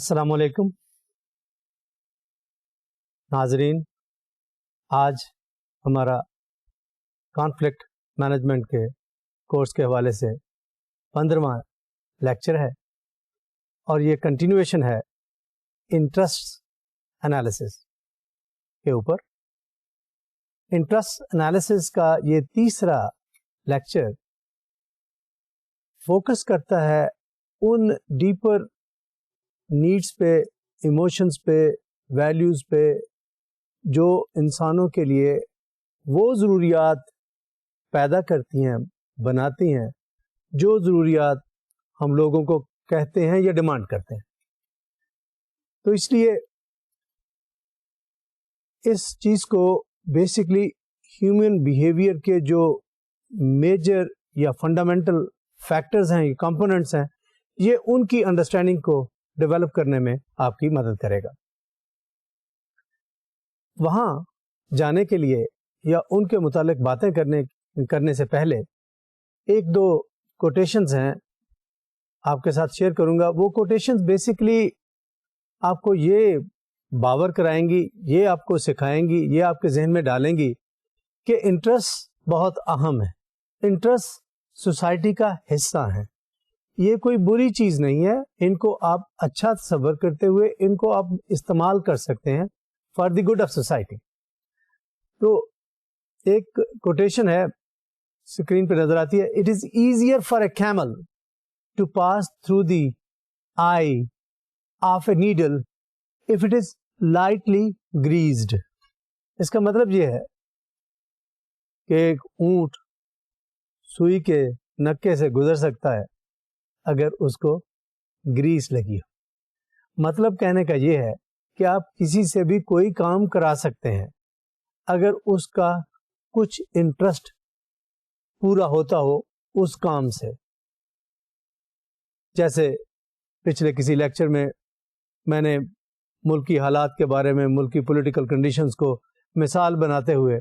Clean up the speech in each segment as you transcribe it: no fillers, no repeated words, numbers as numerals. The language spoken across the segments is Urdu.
السلام علیکم ناظرین، آج ہمارا کانفلکٹ مینجمنٹ کے کورس کے حوالے سے 15واں لیکچر ہے اور یہ کنٹینویشن ہے انٹرسٹ انالیسس کے اوپر. انٹرسٹ انالیسس کا یہ تیسرا لیکچر فوکس کرتا ہے ان ڈیپر نیڈس پہ، ایموشنز پہ، ویلیوز پہ جو انسانوں کے لیے وہ ضروریات پیدا کرتی ہیں، بناتی ہیں، جو ضروریات ہم لوگوں کو کہتے ہیں یا ڈیمانڈ کرتے ہیں. تو اس لیے اس چیز کو بیسکلی ہیومن بیہیویئر کے جو میجر یا فنڈامنٹل فیکٹرز ہیں، کمپوننٹس ہیں، یہ ان کی انڈرسٹینڈنگ کو ڈیولپ کرنے میں آپ کی مدد کرے گا. وہاں جانے کے لیے یا ان کے متعلق باتیں کرنے سے پہلے ایک دو کوٹیشنز ہیں آپ کے ساتھ شیئر کروں گا. وہ کوٹیشنز بیسکلی آپ کو یہ باور کرائیں گی، یہ آپ کو سکھائیں گی، یہ آپ کے ذہن میں ڈالیں گی کہ انٹرسٹ بہت اہم ہے. انٹرسٹ سوسائٹی کا حصہ ہیں، یہ کوئی بری چیز نہیں ہے. ان کو آپ اچھا تصور کرتے ہوئے ان کو آپ استعمال کر سکتے ہیں for the good of society. تو ایک کوٹیشن ہے، اسکرین پہ نظر آتی ہے. It is easier for a camel to pass through the eye of a needle if it is lightly grazed. اس کا مطلب یہ ہے کہ ایک اونٹ سوئی کے نکے سے گزر سکتا ہے اگر اس کو گریس لگی ہو. مطلب کہنے کا یہ ہے کہ آپ کسی سے بھی کوئی کام کرا سکتے ہیں اگر اس کا کچھ انٹرسٹ پورا ہوتا ہو اس کام سے. جیسے پچھلے کسی لیکچر میں میں نے ملکی حالات کے بارے میں، ملکی پولیٹیکل کنڈیشنز کو مثال بناتے ہوئے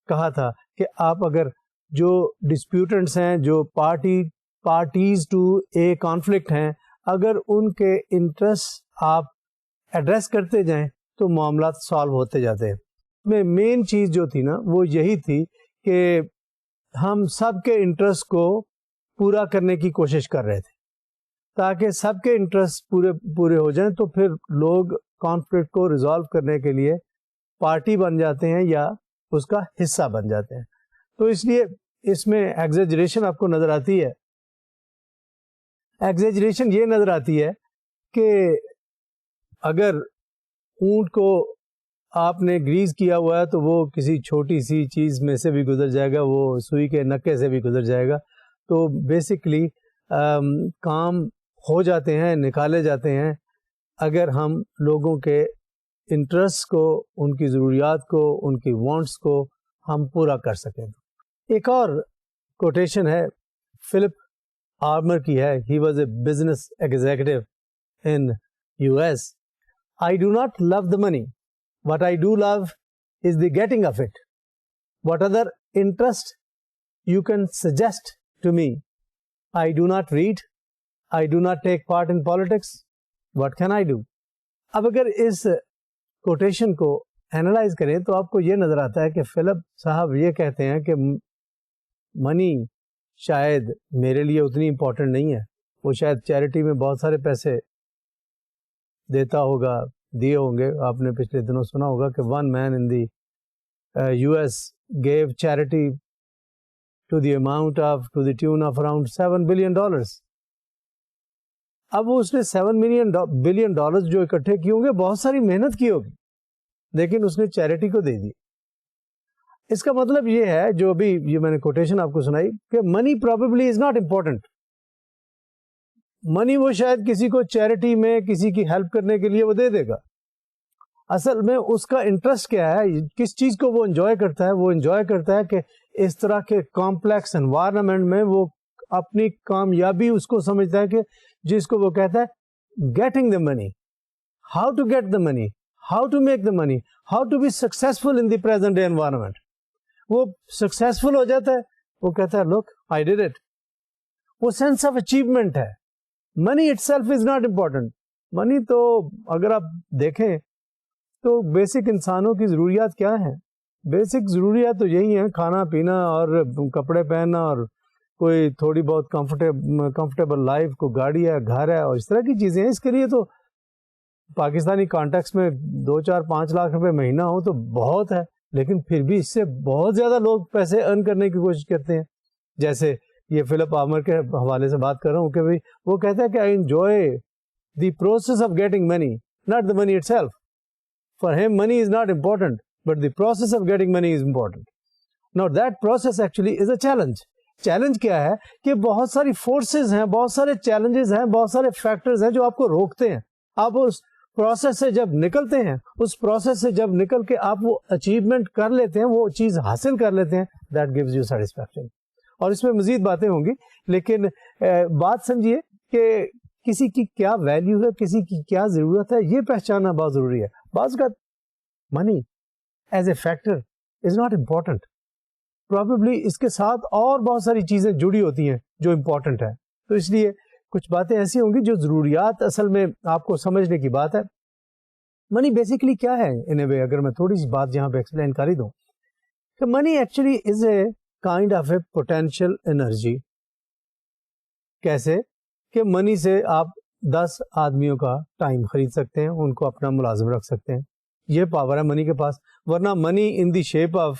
کہا تھا کہ آپ اگر جو ڈسپیوٹنٹس ہیں، جو پارٹیز ٹو اے کانفلکٹ ہیں، اگر ان کے انٹرسٹ آپ ایڈریس کرتے جائیں تو معاملات سالو ہوتے جاتے ہیں. مین چیز جو تھی نا وہ یہی تھی کہ ہم سب کے انٹرسٹ کو پورا کرنے کی کوشش کر رہے تھے تاکہ سب کے انٹرسٹ پورے ہو جائیں. تو پھر لوگ کانفلکٹ کو ریزالو کرنے کے لیے پارٹی بن جاتے ہیں یا اس کا حصہ بن جاتے ہیں. تو اس لیے اس میں ایگزیجریشن آپ کو نظر آتی ہے. ایگزیجریشن یہ نظر آتی ہے کہ اگر اونٹ کو آپ نے گریز کیا ہوا ہے تو وہ کسی چھوٹی سی چیز میں سے بھی گزر جائے گا، وہ سوئی کے نکے سے بھی گزر جائے گا. تو بیسکلی کام ہو جاتے ہیں، نکالے جاتے ہیں اگر ہم لوگوں کے انٹرسٹ کو، ان کی ضروریات کو، ان کی وانٹس کو ہم پورا کر سکیں. ایک اور کوٹیشن ہے، فلپ آرمر کی ہے. He was a business executive in US. I do not love the money. What I do love is the getting of it. What other interest you can suggest to me? I do not read. I do not take part in politics. What can I do? اب اگر اس کوٹیشن کو اینالائز کریں تو آپ کو یہ نظر آتا ہے کہ فلپ صاحب یہ کہتے ہیں کہ منی شاید میرے لیے اتنی امپورٹنٹ نہیں ہے. وہ شاید چیریٹی میں بہت سارے پیسے دیتا ہوگا، دیے ہوں گے. آپ نے پچھلے دنوں سنا ہوگا کہ one man in the US gave charity to the tune of around $7 billion. اب اس نے $7 billion جو اکٹھے کیے ہوں گے، بہت ساری محنت کی ہوگی، لیکن اس نے چیریٹی کو دے دی. اس کا مطلب یہ ہے، جو ابھی یہ میں نے کوٹیشن آپ کو سنائی، کہ منی پروبیبلی از ناٹ امپورٹنٹ. منی وہ شاید کسی کو چیریٹی میں کسی کی ہیلپ کرنے کے لیے وہ دے دے گا. اصل میں اس کا انٹرسٹ کیا ہے، کس چیز کو وہ انجوائے کرتا ہے؟ وہ انجوائے کرتا ہے کہ اس طرح کے کمپلیکس انوائرمنٹ میں وہ اپنی کامیابی اس کو سمجھتا ہے کہ جس کو وہ کہتا ہے getting the money, how to get the money, how to make the money, how to be successful in the present day environment. وہ سکسیسفل ہو جاتا ہے، وہ کہتا ہے لک آئی ڈیڈ اٹ. وہ سینس آف اچیومنٹ ہے. Money itself is not important. Money تو اگر آپ دیکھیں تو بیسک انسانوں کی ضروریات کیا ہیں؟ بیسک ضروریات تو یہی ہیں، کھانا پینا اور کپڑے پہننا اور کوئی تھوڑی بہت کمفرٹیبل لائف، کو گاڑی ہے، گھر ہے، اور اس طرح کی چیزیں ہیں. اس کے لیے تو پاکستانی کانٹیکس میں 2-4-5 لاکھ روپے مہینہ ہو تو بہت ہے، لیکن پھر بھی اس سے بہت زیادہ لوگ پیسے ارن کرنے کی کوشش کرتے ہیں. جیسے یہ فلپ آمر کے حوالے سے بات کر رہا ہوں کہ بھائی وہ کہتا ہے کہ I enjoy the process of getting money, not the money it self. For him money is not important but the process of getting money is important. Now that process actually is a challenge. Challenge کیا ہے کہ بہت ساری فورسز ہیں، بہت سارے چیلنجز ہیں، بہت سارے فیکٹرز ہیں جو آپ کو روکتے ہیں. آپ اس پروسیس سے جب نکلتے ہیں، اس پروسیس سے جب نکل کے آپ وہ اچیومنٹ کر لیتے ہیں، وہ چیز حاصل کر لیتے ہیں، دیٹ گیوز یو سیٹسفیکشن. اور اس میں مزید باتیں ہوں گی، لیکن بات سمجھیے کہ کسی کی کیا ویلیو ہے، کسی کی کیا ضرورت ہے، یہ پہچاننا بہت ضروری ہے. بعض کا money as a factor is not important, probably اس کے ساتھ اور بہت ساری چیزیں جڑی ہوتی ہیں جو امپورٹنٹ ہے. تو اس لیے کچھ باتیں ایسی ہوں گی جو ضروریات اصل میں آپ کو سمجھنے کی بات ہے. منی بیسیکلی کیا ہے ان اے وے، اگر میں تھوڑی سی بات یہاں پہ ایکسپلین کر ہی دوں کہ money actually is a kind of a potential energy. کیسے کہ منی سے آپ 10 آدمیوں کا ٹائم خرید سکتے ہیں، ان کو اپنا ملازم رکھ سکتے ہیں. یہ پاور ہے منی کے پاس. ورنہ money in the shape of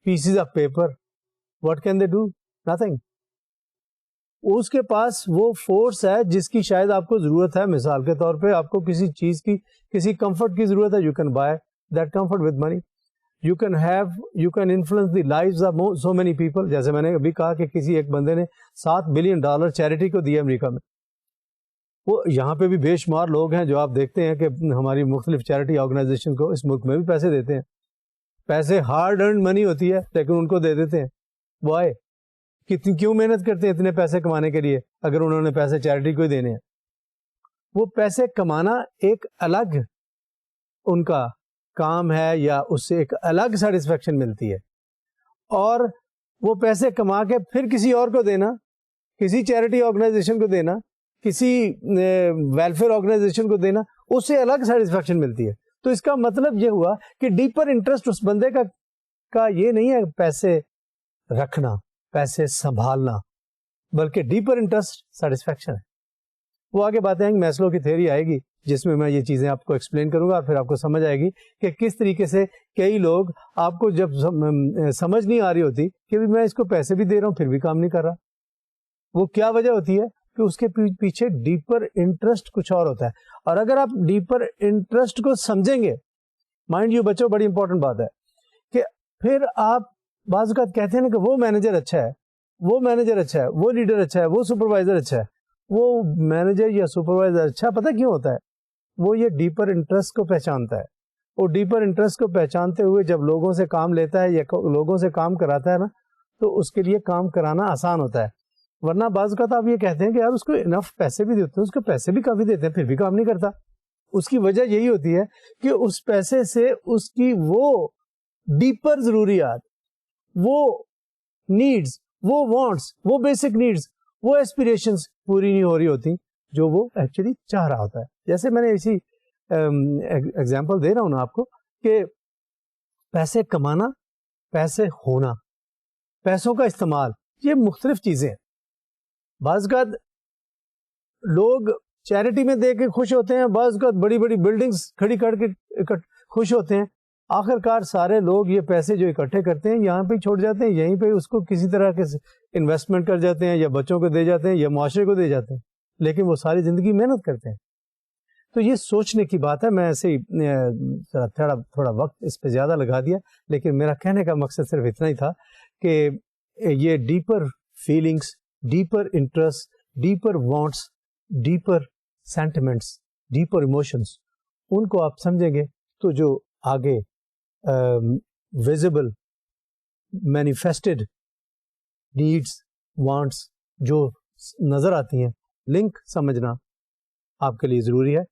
pieces of paper, what can they do? Nothing. اس کے پاس وہ فورس ہے جس کی شاید آپ کو ضرورت ہے. مثال کے طور پہ آپ کو کسی چیز کی، کسی کمفرٹ کی ضرورت ہے، you can buy that comfort with money. You can influence the lives of so many people. جیسے میں نے ابھی کہا کہ کسی ایک بندے نے $7 بلین چیریٹی کو دیا امریکہ میں. وہ یہاں پہ بھی بے شمار لوگ ہیں جو آپ دیکھتے ہیں کہ ہماری مختلف چیریٹی آرگنائزیشن کو اس ملک میں بھی پیسے دیتے ہیں. پیسے ہارڈ ارنڈ منی ہوتی ہے لیکن ان کو دے دیتے ہیں. وائے؟ کیوں محنت کرتے ہیں اتنے پیسے کمانے کے لیے اگر انہوں نے پیسے چیریٹی کو ہی دینے ہیں؟ وہ پیسے کمانا ایک الگ ان کا کام ہے، یا اس سے ایک الگ سیٹسفیکشن ملتی ہے. اور وہ پیسے کما کے پھر کسی اور کو دینا، کسی چیریٹی آرگنائزیشن کو دینا، کسی ویلفیئر آرگنائزیشن کو دینا، اس سے الگ سیٹسفیکشن ملتی ہے. تو اس کا مطلب یہ ہوا کہ ڈیپر انٹرسٹ اس بندے کا یہ نہیں ہے پیسے رکھنا، پیسے سنبھالنا، بلکہ ڈیپر انٹرسٹ سیٹسفیکشن ہے. وہ آگے باتیں آئیں گی، میسلو کی تھیوری آئے گی جس میں یہ چیزیں آپ کو ایکسپلین کروں گا، اور پھر آپ کو سمجھ آئے گی کہ کس طریقے سے کئی لوگ آپ کو جب سمجھ نہیں آ رہی ہوتی کہ میں اس کو پیسے بھی دے رہا ہوں پھر بھی کام نہیں کر رہا، وہ کیا وجہ ہوتی ہے کہ اس کے پیچھے ڈیپر انٹرسٹ کچھ اور ہوتا ہے. اور اگر آپ ڈیپر انٹرسٹ کو سمجھیں گے، مائنڈ یو بچوں بڑی امپورٹنٹ بات ہے کہ پھر آپ بعض اوقات کہتے ہیں نا کہ وہ مینیجر اچھا ہے، وہ مینیجر اچھا ہے، وہ لیڈر اچھا ہے، وہ سپروائزر اچھا ہے. وہ مینیجر یا سپروائزر اچھا پتہ کیوں ہوتا ہے؟ وہ یہ ڈیپر انٹرسٹ کو پہچانتا ہے. وہ ڈیپر انٹرسٹ کو پہچانتے ہوئے جب لوگوں سے کام لیتا ہے یا لوگوں سے کام کراتا ہے نا، تو اس کے لیے کام کرانا آسان ہوتا ہے. ورنہ بعض اوقات آپ یہ کہتے ہیں کہ یار اس کو انف پیسے بھی دیتے ہیں، اس کو پیسے بھی کافی دیتے ہیں پھر بھی کام نہیں کرتا. اس کی وجہ یہی ہوتی ہے کہ اس پیسے سے اس کی وہ ڈیپر ضروریات، وہ نیڈز، وہ وانٹس، وہ بیسک نیڈز، وہ ایسپیریشنز پوری نہیں ہو رہی ہوتی جو وہ ایکچولی چاہ رہا ہوتا ہے. جیسے میں نے اسی ایگزامپل دے رہا ہوں نا آپ کو کہ پیسے کمانا، پیسے ہونا، پیسوں کا استعمال، یہ مختلف چیزیں ہیں. بعض اوقات لوگ چیریٹی میں دے کے خوش ہوتے ہیں، بعض اوقات بڑی بڑی بلڈنگز کھڑی کر کے خوش ہوتے ہیں. آخر کار سارے لوگ یہ پیسے جو اکٹھے کرتے ہیں یہاں پہ چھوڑ جاتے ہیں، یہیں پہ اس کو کسی طرح کے انویسٹمنٹ کر جاتے ہیں، یا بچوں کو دے جاتے ہیں، یا معاشرے کو دے جاتے ہیں، لیکن وہ ساری زندگی محنت کرتے ہیں. تو یہ سوچنے کی بات ہے. میں ایسے ہی تھوڑا وقت اس پہ زیادہ لگا دیا، لیکن میرا کہنے کا مقصد صرف اتنا ہی تھا کہ یہ deeper feelings, deeper interest, deeper wants, deeper sentiments, deeper emotions, ان کو آپ سمجھیں گے تو جو آگے ویزیبل مینیفیسٹڈ نیڈس، وانٹس جو نظر آتی ہیں، لنک سمجھنا آپ کے لیے ضروری ہے.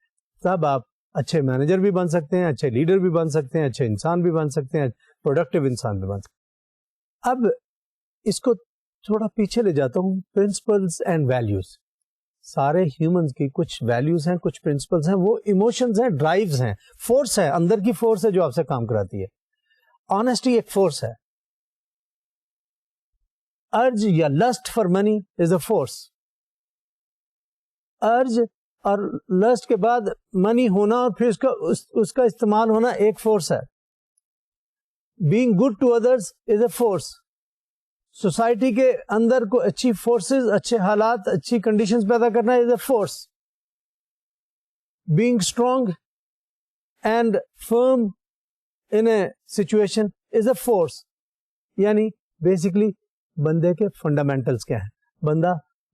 تب آپ اچھے مینیجر بھی بن سکتے ہیں، اچھے لیڈر بھی بن سکتے ہیں، اچھے انسان بھی بن سکتے ہیں، پروڈکٹیو انسان بھی بن سکتے ہیں. اب اس کو تھوڑا پیچھے لے جاتا ہوں، پرنسپلس اینڈ ویلیوز. سارے ہیومنز کی کچھ ویلیوز ہیں, کچھ پرنسپلز ہیں, وہ ایموشنز ہیں, ڈرائیوز ہیں, فورس ہے, اندر کی فورس ہے جو آپ سے کام کراتی ہے. آنےسٹی ایک فورس ہے. ارج یا lust for money is a force. Urge اور لسٹ کے بعد منی ہونا اور پھر اس کا استعمال ہونا ایک فورس ہے. Being good to others is a force. Society کے اندر کو اچھی فورسز, اچھے حالات, اچھی کنڈیشنز پیدا کرنا is a force. Being strong and firm in a situation is a force. یعنی بیسکلی بندے کے فنڈامنٹلز کیا ہیں,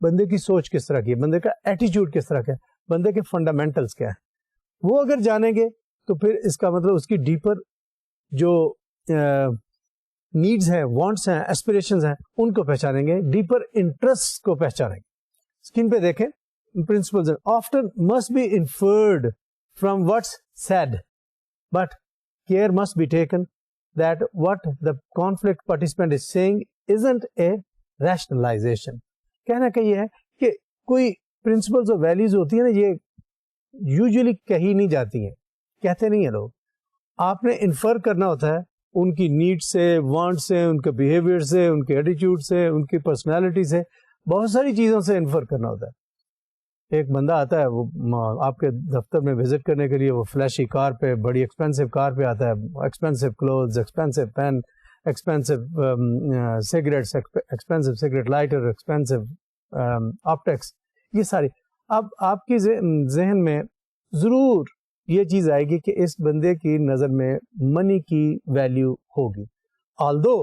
بندے کی سوچ کس طرح کی ہے, بندے کا ایٹیچیوڈ کس طرح کا ہے, بندے کے فنڈامنٹلز کیا ہیں, وہ اگر جانیں گے تو پھر اس کا مطلب اس کی ڈیپر جو نیڈز ہیں, وانٹس ہیں, ایسپریشنز ہیں, ان کو پہچانیں گے, ڈیپر انٹرسٹ کو پہچانیں گے. اسکرین پہ دیکھیں principles. After must be inferred from what's said but care must be taken that what the conflict participant is saying isn't a rationalization. کہنا کہ یہ ہے کہ کوئی پرنسپلز اور ویلیوز ہوتی ہیں نا, یہ یوزلی کہی نہیں جاتی ہیں, کہتے نہیں ہیں لوگ. آپ نے انفر کرنا ہوتا ہے ان کی نیڈ سے, وانٹ سے, ان کے بیہیویئر سے, ان کے ایٹیٹیوڈ سے, ان کی پرسنالٹی سے, بہت ساری چیزوں سے انفر کرنا ہوتا ہے. ایک بندہ آتا ہے, وہ آپ کے دفتر میں وزٹ کرنے کے لیے, وہ فلیشی کار پہ, بڑی ایکسپینسو کار پہ آتا ہے, expensive clothes, expensive pen, expensive cigarettes, expensive cigarette lighter, expensive optics, یہ ساری. اب آپ کی ذہن میں ضرور یہ چیز آئے گی کہ اس بندے کی نظر میں منی کی ویلیو ہوگی. آلدو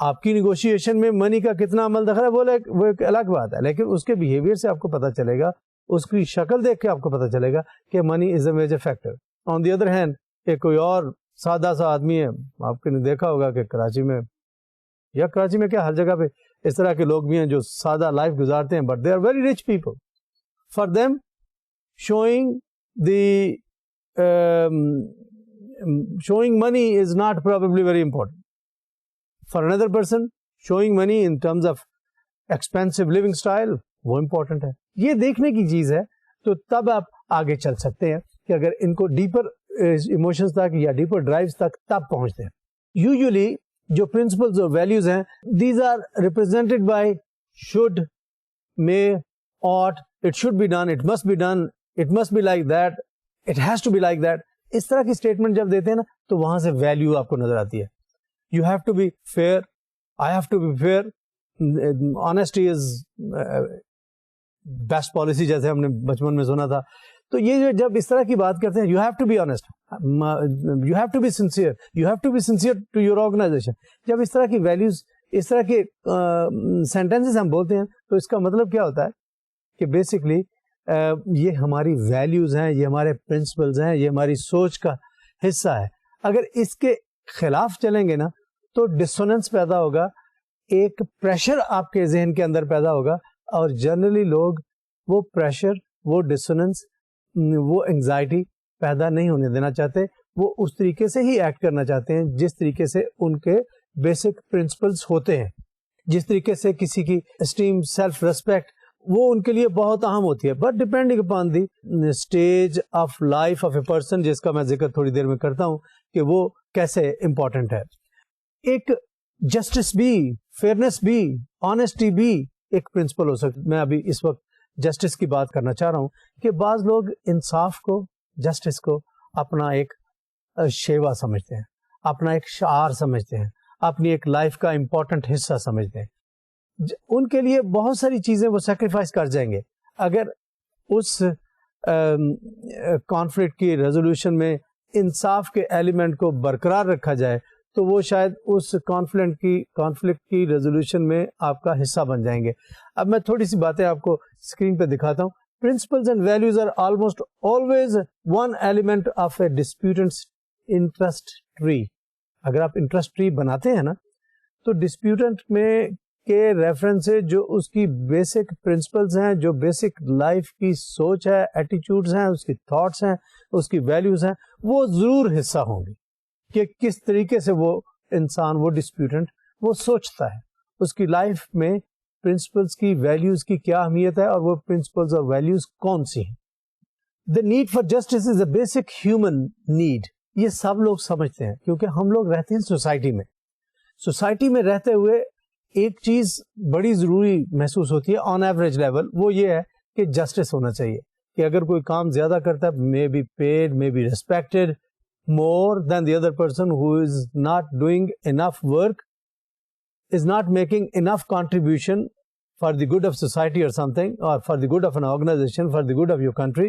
آپ کی نیگوشیشن میں منی کا کتنا عمل دخل ہے وہ ایک الگ بات ہے, لیکن اس کے بیہیویئر سے آپ کو پتہ چلے گا, اس کی شکل دیکھ کے آپ کو پتہ چلے گا کہ money is a major factor. On the other hand ایک کوئی اور سادہ سا آدمی ہے, آپ نے دیکھا ہوگا کہ کراچی میں, یا کراچی میں کیا ہر جگہ پہ اس طرح کے لوگ بھی ہیں جو سادہ لائف گزارتے ہیں, but they are very rich people. For them showing money is not probably very important. For another person, showing money in terms of expensive living style, وہ important ہے. یہ دیکھنے کی چیز ہے. تو تب آپ آگے چل سکتے ہیں کہ اگر ان کو ڈیپر ایموشنز تک یا ڈیپر ڈرائیوز تک تب پہنچتے ہیں. یوزلی جو پرنسپلز اور ویلیوز ہیں, these are represented by should, may, ought, it should be done, it must be done, it must be like that, it has to be like that. اس طرح کی اسٹیٹمنٹ جب دیتے ہیں نا تو وہاں سے ویلیو آپ کو نظر آتی ہے. You have to be fair, I have to be fair, honesty is best policy, جیسے ہم نے بچپن میں سنا تھا. تو یہ جو جب اس طرح کی بات کرتے ہیں, you have to be honest, you have to be sincere, you have to be sincere to your organization, جب اس طرح کی ویلیوز, اس طرح کے سینٹینسز ہم بولتے ہیں تو اس کا مطلب کیا ہوتا ہے کہ بیسکلی یہ ہماری ویلیوز ہیں, یہ ہمارے پرنسپلز ہیں, یہ ہماری سوچ کا حصہ ہے. اگر اس کے خلاف چلیں گے نا تو ڈسوننس پیدا ہوگا, ایک پریشر آپ کے ذہن کے اندر پیدا ہوگا, اور جنرلی لوگ وہ پریشر, وہ ڈسوننس, وہ انگزائٹی پیدا نہیں ہونے دینا چاہتے. وہ اس طریقے سے ہی ایکٹ کرنا چاہتے ہیں جس طریقے سے ان کے بیسک پرنسپلز ہوتے ہیں, جس طریقے سے کسی کی اسٹیم, سیلف ریسپیکٹ, وہ ان کے لیے بہت اہم ہوتی ہے. But depending upon the stage of life of a person, جس کا میں ذکر تھوڑی دیر میں کرتا ہوں کہ وہ کیسے امپورٹنٹ ہے. ایک جسٹس بھی, فیئرنیس بھی, آنےسٹی بھی ایک پرنسپل ہو سکتا. میں ابھی اس وقت جسٹس کی بات کرنا چاہ رہا ہوں کہ بعض لوگ انصاف کو, جسٹس کو اپنا ایک شیوا سمجھتے ہیں, اپنا ایک شعار سمجھتے ہیں, اپنی ایک لائف کا امپورٹنٹ حصہ سمجھتے ہیں. ان کے لیے بہت ساری چیزیں وہ سیکریفائس کر جائیں گے. اگر اس کانفلکٹ کی ریزولوشن میں انصاف کے ایلیمنٹ کو برقرار رکھا جائے تو وہ شاید اس کانفلکٹ کی ریزولوشن میں آپ کا حصہ بن جائیں گے. اب میں تھوڑی سی باتیں آپ کو اسکرین پہ دکھاتا ہوں. Principles and values are almost always one element of a disputant interest tree. اگر آپ انٹرسٹ ٹری بناتے ہیں نا تو ڈسپیوٹنٹ میں کے ریفرنس سے جو اس کی بیسک پرنسپلز ہیں, جو بیسک لائف کی سوچ ہے, ایٹیٹیوڈز ہیں, اس کی تھاٹس ہیں, اس کی ویلیوز ہیں, وہ ضرور حصہ ہوں گی کہ کس طریقے سے وہ انسان, وہ ڈسپیوٹنٹ وہ سوچتا ہے. اس کی لائف میں پرنسپلس کی ویلیوز کی کیا اہمیت ہے اور وہ پرنسپلس اور ویلیوز کون سی ہیں. The need for justice is a basic human need. یہ سب لوگ سمجھتے ہیں کیونکہ ہم لوگ رہتے ہیں سوسائٹی میں. سوسائٹی میں رہتے ہوئے ایک چیز بڑی ضروری محسوس ہوتی ہے آن ایوریج لیول, وہ یہ ہے کہ جسٹس ہونا چاہیے, کہ اگر کوئی کام زیادہ کرتا ہے may be paid, may be respected more than the other person who is not doing enough work, is not making enough contribution for the good of society or something, or for the good of an organization, for the good of your country,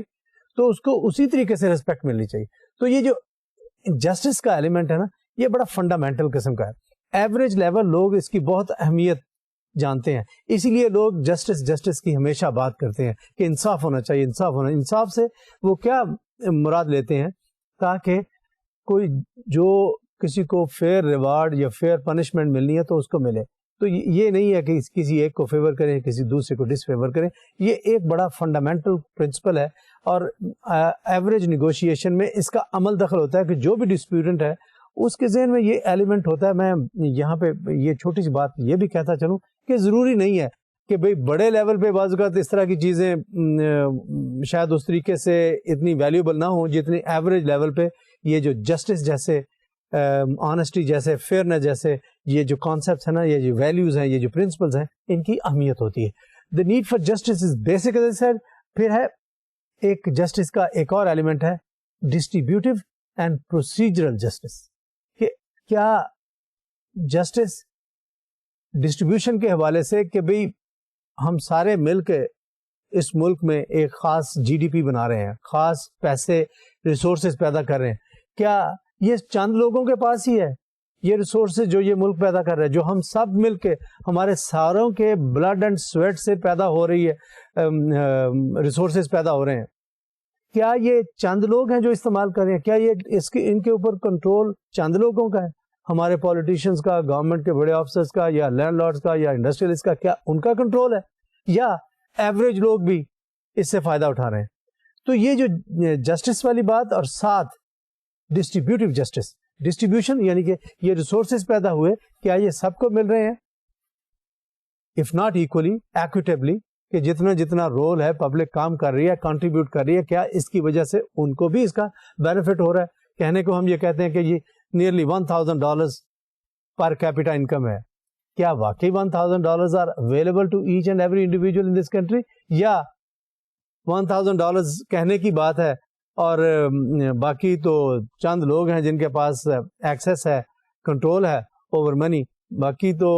تو اس کو اسی طریقے سے ریسپیکٹ ملنی چاہیے. تو یہ جو جسٹس کا ایلیمنٹ ہے نا, یہ بڑا فنڈامنٹل قسم کا ہے. ایوریج لیول لوگ اس کی بہت اہمیت جانتے ہیں, اسی لیے لوگ جسٹس کی ہمیشہ بات کرتے ہیں کہ انصاف ہونا چاہیے, انصاف ہونا. انصاف سے وہ کیا مراد لیتے ہیں, تاکہ کوئی جو کسی کو فیئر ریوارڈ یا فیئر پنشمنٹ ملنی ہے تو اس کو ملے. تو یہ نہیں ہے کہ کسی ایک کو فیور کریں, کسی دوسرے کو ڈس فیور کریں. یہ ایک بڑا فنڈامنٹل پرنسپل ہے, اور ایوریج نیگوشیشن میں اس کا عمل دخل ہوتا ہے کہ جو بھی ڈسپیوٹنٹ ہے اس کے ذہن میں یہ ایلیمنٹ ہوتا ہے. میں یہاں پہ یہ چھوٹی سی بات یہ بھی کہتا چلوں کہ ضروری نہیں ہے کہ بھئی بڑے لیول پہ بعض اوقات اس طرح کی چیزیں شاید اس طریقے سے اتنی ویلیوبل نہ ہوں جتنی ایوریج لیول پہ یہ جو جسٹس جیسے, آنیسٹی جیسے, فیئرنس جیسے یہ جو کانسیپٹس ہیں نا, یہ جو ویلیوز ہیں, یہ جو پرنسپلز ہیں, ان کی اہمیت ہوتی ہے. The need for justice is basic as I said. پھر ہے ایک جسٹس کا ایک اور ایلیمنٹ ہے ڈسٹریبیوٹیو اینڈ پروسیجرل جسٹس. کہ کیا جسٹس ڈسٹریبیوشن کے حوالے سے کہ بھئی ہم سارے مل کے اس ملک میں ایک خاص جی ڈی پی بنا رہے ہیں, خاص پیسے ریسورسز پیدا کر رہے ہیں, کیا یہ چند لوگوں کے پاس ہی ہے یہ ریسورسز جو یہ ملک پیدا کر رہے ہیں, جو ہم سب مل کے ہمارے ساروں کے بلڈ اینڈ سویٹ سے پیدا ہو رہی ہے, ریسورسز پیدا ہو رہے ہیں, کیا یہ چند لوگ ہیں جو استعمال کر رہے ہیں؟ کیا یہ ان کے اوپر کنٹرول چند لوگوں کا ہے, ہمارے پولیٹیشینز کا, گورنمنٹ کے بڑے آفیسرز کا, یا لینڈ لارڈز کا, یا انڈسٹریلسٹ کا, کیا ان کا کنٹرول ہے, یا ایوریج لوگ بھی اس سے فائدہ اٹھا رہے ہیں؟ تو یہ جو جسٹس والی بات, اور ساتھ ڈسٹریبیوٹیو جسٹس, ڈسٹریبیوشن یعنی کہ یہ ریسورسز پیدا ہوئے, کیا یہ سب کو مل رہے ہیں؟ اف ناٹ ایکولی, ایکوٹیبلی, کہ جتنا جتنا رول ہے پبلک کام کر رہی ہے, کنٹریبیوٹ کر رہی ہے, کیا اس کی وجہ سے ان کو بھی اس کا بینیفٹ ہو رہا ہے؟ کہنے کو ہم یہ کہتے ہیں کہ یہ نیئرلی $1,000 پر کیپیٹا انکم ہے. کیا واقعی $1,000 are available to each and every individual in this country, یا $1,000 کہنے کی بات ہے اور باقی تو چند لوگ ہیں جن کے پاس ایکسیس ہے, کنٹرول ہے اوور منی, باقی تو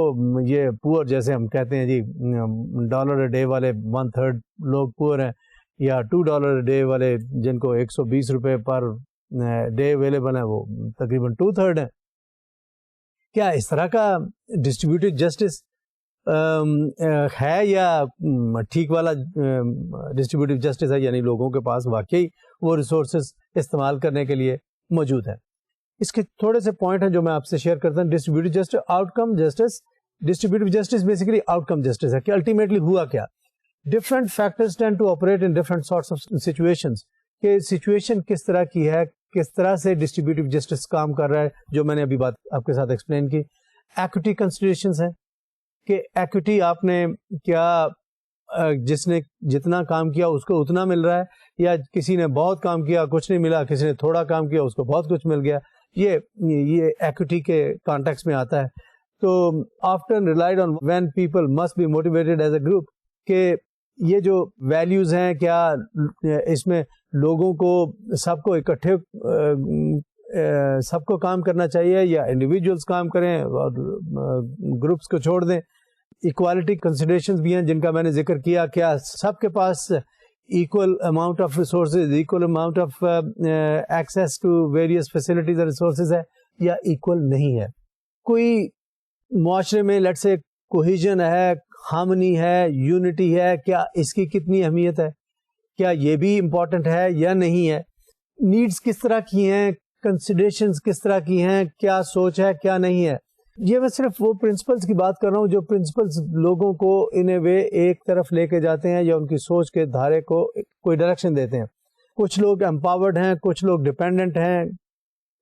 یہ پور جیسے ہم کہتے ہیں جی $1 a day والے 1/3 لوگ پور ہیں, یا $2 a day والے جن کو $120 پر ڈے اویلیبل ہے وہ تقریباً 2/3 ہیں. کیا اس طرح کا ڈسٹریبیوٹیڈ جسٹس ہے, یا ٹھیک والا ڈسٹریبیوٹیو جسٹس ہے, یعنی لوگوں کے پاس واقعی وہ ریسورسز استعمال کرنے کے لیے موجود ہے؟ اس کے تھوڑے سے پوائنٹ ہیں جو میں آپ سے شیئر کرتا ہوں. Distributive justice, outcome justice. Distributive justice basically outcome justice ہے کہ الٹیمیٹلی ہوا کیا, different factors tend to operate in different sorts of situations, کہ سچویشن کس طرح کی ہے, کس طرح سے ڈسٹریبیوٹیو جسٹس کام کر رہا ہے, جو میں نے ابھی بات آپ کے ساتھ ایکسپلین کی. ایکوٹی کنسیڈریشنز ہیں کہ ایکوٹی آپ نے کیا جس نے جتنا کام کیا اس کو اتنا مل رہا ہے, یا کسی نے بہت کام کیا کچھ نہیں ملا, کسی نے تھوڑا کام کیا اس کو بہت کچھ مل گیا. یہ ایکوٹی کے کانٹیکس میں آتا ہے. تو often relied on when people must be motivated as a group, کہ یہ جو ویلیوز ہیں کیا اس میں لوگوں کو سب کو اکٹھے سب کو کام کرنا چاہیے, یا انڈیویجولس کام کریں اور گروپس کو چھوڑ دیں. ایکوالٹی کنسیڈریشنز بھی ہیں جن کا میں نے ذکر کیا, کیا سب کے پاس equal amount of resources, equal amount of access to various facilities and resources ہے, یا equal نہیں ہے. کوئی معاشرے میں لیٹ سے کوہیژن ہے, ہارمنی ہے, یونٹی ہے, کیا اس کی کتنی اہمیت ہے, کیا یہ بھی امپورٹنٹ ہے یا نہیں ہے. نیڈس کس طرح کی ہیں, کنسیڈریشنز کس طرح کی ہیں, کیا سوچ ہے کیا نہیں ہے. یہ میں صرف وہ پرنسپلس کی بات کر رہا ہوں جو پرنسپلس لوگوں کو ان اے وے ایک طرف لے کے جاتے ہیں, یا ان کی سوچ کے دھارے کو کوئی ڈائریکشن دیتے ہیں. کچھ لوگ امپاورڈ ہیں, کچھ لوگ ڈپینڈنٹ ہیں.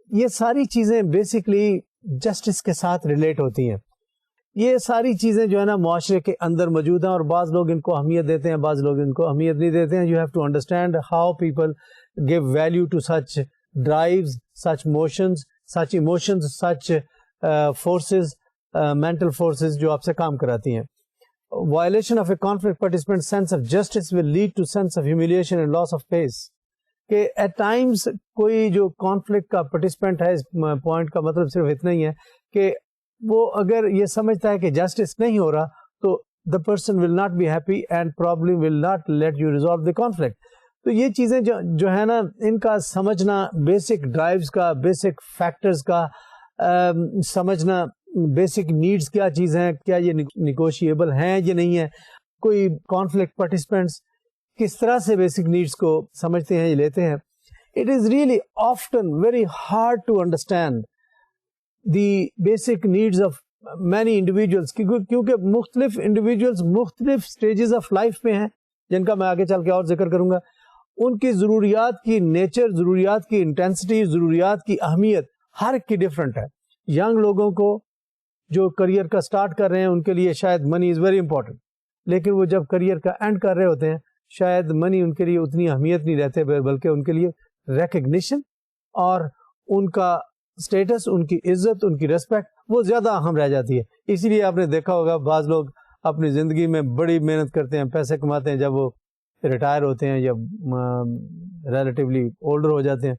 یہ ساری چیزیں بیسکلی جسٹس کے ساتھ ریلیٹ ہوتی ہیں. یہ ساری چیزیں جو ہے نا معاشرے کے اندر موجود ہیں, اور بعض لوگ ان کو اہمیت دیتے ہیں, بعض لوگ ان کو اہمیت نہیں دیتے ہیں. You have to understand how people give value to such drives, such motions, such emotions, such forces, mental forces جو آپ سے کام کراتی ہیں. Violation of a conflict participant's sense of justice will lead to sense of humiliation and loss of face. کہ ایٹ ٹائمس کوئی جو کانفلکٹ کا پارٹیسپینٹ ہے, اس پوائنٹ کا مطلب صرف اتنا ہی ہے کہ وہ اگر یہ سمجھتا ہے کہ جسٹس نہیں ہو رہا تو the person will not be happy and probably will not let you resolve the conflict. تو یہ چیزیں جو ہے نا, ان کا سمجھنا, بیسک ڈرائیوز کا, بیسک فیکٹرز کا سمجھنا, بیسک نیڈس کیا چیز ہیں, کیا یہ نیگوشیبل ہیں یا نہیں ہے. کوئی کانفلکٹ پارٹیسپینٹس کس طرح سے بیسک نیڈس کو سمجھتے ہیں, یہ لیتے ہیں. It is really often very hard to understand the basic needs of many individuals, کیونکہ مختلف انڈیویجولس مختلف اسٹیجز آف لائف میں ہیں, جن کا میں آگے چل کے اور ذکر کروں گا. ان کی ضروریات کی نیچر, ضروریات کی انٹینسٹی, ضروریات کی اہمیت ہر ایک کی ڈفرینٹ ہے. ینگ لوگوں کو جو کریئر کا سٹارٹ کر رہے ہیں ان کے لیے شاید منی از ویری امپورٹنٹ, لیکن وہ جب کریئر کا اینڈ کر رہے ہوتے ہیں شاید منی ان کے لیے اتنی اہمیت نہیں رہتے, بلکہ ان کے لیے ریکگنیشن اور ان کا اسٹیٹس, ان کی عزت, ان کی ریسپیکٹ وہ زیادہ اہم رہ جاتی ہے. اسی لیے آپ نے دیکھا ہوگا بعض لوگ اپنی زندگی میں بڑی محنت کرتے ہیں, پیسے کماتے ہیں, جب وہ ریٹائر ہوتے ہیں یا ریلیٹیولی اولڈر ہو جاتے ہیں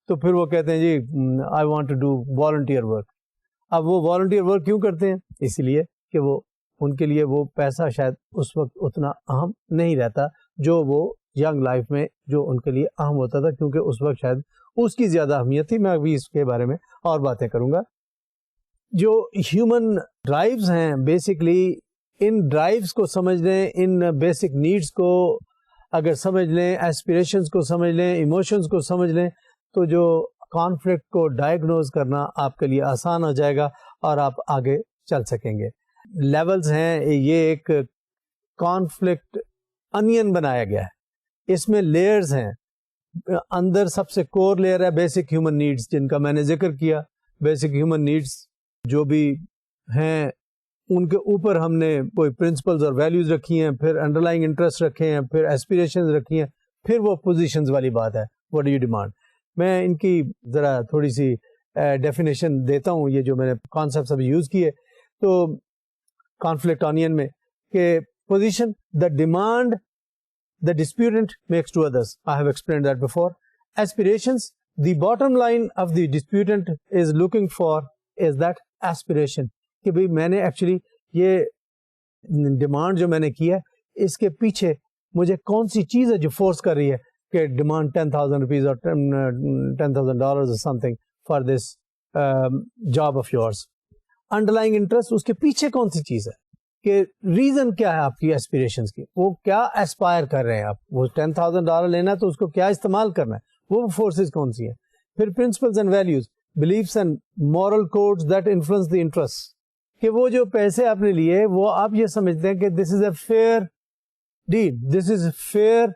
تو پھر وہ کہتے ہیں جی I want to do volunteer work. اب وہ والنٹیئر ورک کیوں کرتے ہیں؟ اس لیے کہ وہ ان کے لیے وہ پیسہ شاید اس وقت اتنا اہم نہیں رہتا جو وہ ینگ لائف میں جو ان کے لیے اہم ہوتا تھا, کیونکہ اس وقت شاید اس کی زیادہ اہمیت تھی. میں ابھی اس کے بارے میں اور باتیں کروں گا. جو ہیومن ڈرائیوز ہیں بیسکلی, ان ڈرائیوز کو سمجھ لیں, ان بیسک نیڈس کو اگر سمجھ لیں, ایسپریشنز کو سمجھ لیں, ایموشنز کو سمجھ لیں, تو جو کانفلکٹ کو ڈائگنوز کرنا آپ کے لیے آسان ہو جائے گا اور آپ آگے چل سکیں گے. لیولز ہیں, یہ ایک کانفلکٹ انین بنایا گیا ہے, اس میں لیئرز ہیں. اندر سب سے کور لیئر ہے بیسک ہیومن نیڈس, جن کا میں نے ذکر کیا. بیسک ہیومن نیڈس جو بھی ہیں ان کے اوپر ہم نے کوئی پرنسپلز اور ویلیوز رکھی ہیں, پھر انڈرلائنگ انٹرسٹ رکھے ہیں, پھر ایسپریشنز رکھی ہیں, پھر وہ پوزیشنز والی بات ہے, واٹ ڈو یو ڈیمانڈ. میں ان کی ذرا تھوڑی سی ڈیفینیشن دیتا ہوں, یہ جو میں نے کانسیپٹس ابھی یوز کیے. تو کانفلکٹ آنین میں کہ position, the demand the disputant makes to others. I have explained that before. Aspirations, the bottom line of the disputant is looking for is that aspiration کہ بھئی میں نے ایکچولی یہ ڈیمانڈ جو میں نے کی ہے اس کے پیچھے مجھے کون سی چیز ہے جو فورس کر رہی ہے کہ ڈیمانڈ 10,000 روپیز اور $10,000 or something for this job of yours. Underlying interest, اس کے پیچھے کون سی چیز ہے کہ ریزن کیا ہے آپ کی ایسپیریشنز کی, وہ کیا ایسپائر کر رہے ہیں آپ. وہ $10,000 لینا تو اس کو کیا استعمال کرنا ہے, وہ فورسز کون سی ہیں. پھر principles and values, beliefs and moral codes that influence the interest, کہ وہ جو پیسے آپ نے لیے وہ آپ یہ سمجھتے ہیں کہ this is a fair deal, this is fair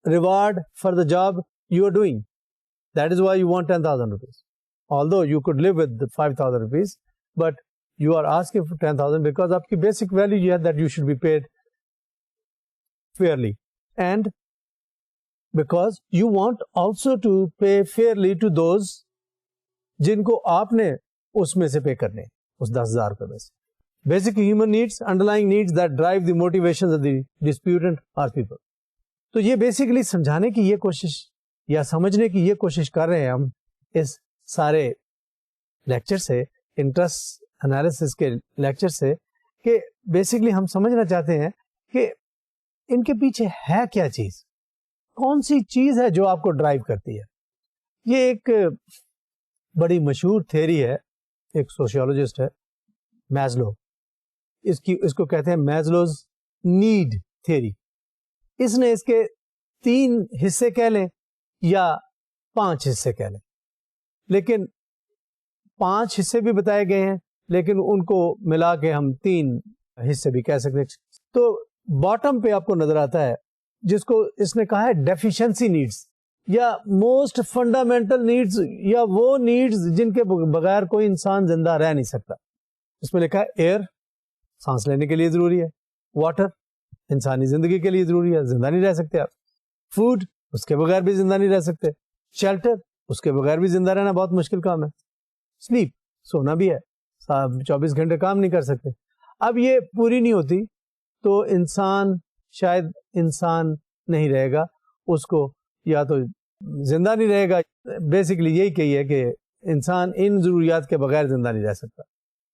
reward for the job you are doing, that is why you want 10,000 rupees. although you could live with 5,000 rupees, but you are asking for 10,000 because آپ کی basic value یہ ہے that you should be paid fairly, and because you want also to pay fairly to those جن کو آپ نے اس میں سے پے کرنے, اس 10,000 روپے میں سے. Basic human needs, underlying needs that drive the motivations of the disputant are people. تو یہ بیسیکلی سمجھانے کی یہ کوشش یا سمجھنے کی یہ کوشش کر رہے ہیں ہم اس سارے لیکچر سے, انٹرسٹ انالیسس کے لیکچر سے, کہ بیسیکلی ہم سمجھنا چاہتے ہیں کہ ان کے پیچھے ہے کیا چیز, کون سی چیز ہے جو آپ کو ڈرائیو کرتی ہے. یہ ایک بڑی مشہور تھیوری ہے, ایک سوشیولوجسٹ ہے میزلو, اس کو کہتے ہیں میزلوز نیڈ تھیوری. اس نے اس کے 3 حصے کہہ لیں یا 5 حصے کہہ لیں, لیکن 5 حصے بھی بتائے گئے ہیں, لیکن ان کو ملا کے ہم 3 حصے بھی کہہ سکتے ہیں. تو باٹم پہ آپ کو نظر آتا ہے جس کو اس نے کہا ہے ڈیفیشنسی نیڈس, یا موسٹ فنڈامنٹل نیڈس, یا وہ نیڈس جن کے بغیر کوئی انسان زندہ رہ نہیں سکتا. اس میں لکھا ہے ایئر سانس لینے کے لیے ضروری ہے, واٹر انسانی زندگی کے لیے ضروری ہے, زندہ نہیں رہ سکتے آپ, فوڈ اس کے بغیر بھی زندہ نہیں رہ سکتے, شیلٹر اس کے بغیر بھی زندہ رہنا بہت مشکل کام ہے, سلیپ سونا بھی ہے, 24 گھنٹے کام نہیں کر سکتے. اب یہ پوری نہیں ہوتی تو انسان شاید انسان نہیں رہے گا, اس کو یا تو زندہ نہیں رہے گا. بیسکلی یہی کہی ہے کہ انسان ان ضروریات کے بغیر زندہ نہیں رہ سکتا.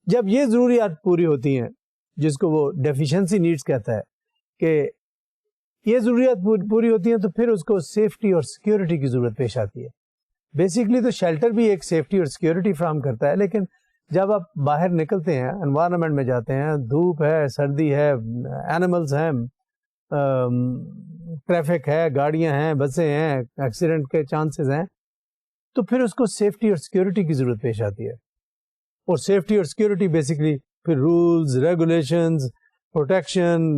جب یہ ضروریات پوری ہوتی ہیں, جس کو وہ ڈیفیشنسی نیڈز کہتا ہے, کہ یہ ضروریات پوری ہوتی ہیں تو پھر اس کو سیفٹی اور سیکیورٹی کی ضرورت پیش آتی ہے. بیسکلی تو شیلٹر بھی ایک سیفٹی اور سیکیورٹی فراہم کرتا ہے, لیکن جب آپ باہر نکلتے ہیں, انوائرمنٹ میں جاتے ہیں, دھوپ ہے, سردی ہے, اینیملز ہیں, ٹریفک ہے, گاڑیاں ہیں, بسیں ہیں, ایکسیڈنٹ کے چانسز ہیں, تو پھر اس کو سیفٹی اور سیکیورٹی کی ضرورت پیش آتی ہے. اور سیفٹی اور سیکیورٹی بیسکلی پھر رولز, ریگولیشنز, پروٹیکشن,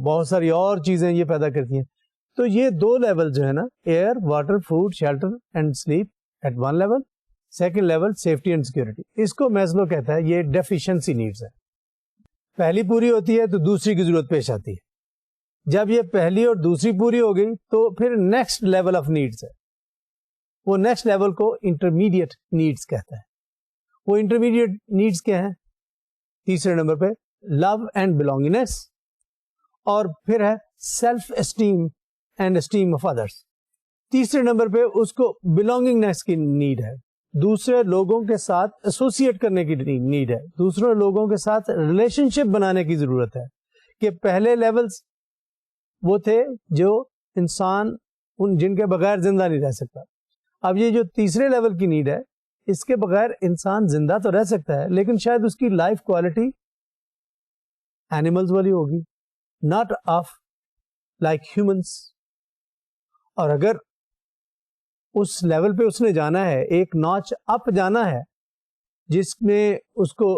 بہت ساری اور چیزیں یہ پیدا کرتی ہیں. تو یہ دو لیول جو ہے نا, air, water, food, shelter and sleep at one level, second level safety and security, اس کو میسلو کہتا ہے یہ ڈیفیشنسی نیڈز ہے. پہلی پوری ہوتی ہے تو دوسری کی ضرورت پیش آتی ہے. جب یہ پہلی اور دوسری پوری ہو گئی تو پھر نیکسٹ لیول آف نیڈز ہے. وہ نیکسٹ لیول کو انٹرمیڈیٹ نیڈز کہتا ہے. وہ انٹرمیڈیٹ نیڈز کیا ہیں؟ تیسرے نمبر پہ لو اینڈ بلونگنگنیس, اور پھر ہے self esteem and esteem of others. تیسرے نمبر پہ اس کو بلونگنگنیس کی نیڈ ہے, دوسرے لوگوں کے ساتھ ایسوسیٹ کرنے کی نیڈ ہے, دوسرے لوگوں کے ساتھ ریلیشن شپ بنانے کی ضرورت ہے. کہ پہلے لیولز وہ تھے جو انسان ان جن کے بغیر زندہ نہیں رہ سکتا. اب یہ جو تیسرے لیول کی نیڈ ہے, اس کے بغیر انسان زندہ تو رہ سکتا ہے, لیکن شاید اس کی لائف کوالٹی اینیملز والی ہوگی, ناٹ آف لائک ہیومنس. اور اگر اس لیول پہ اس نے جانا ہے, ایک ناچ اپ جانا ہے, جس میں اس کو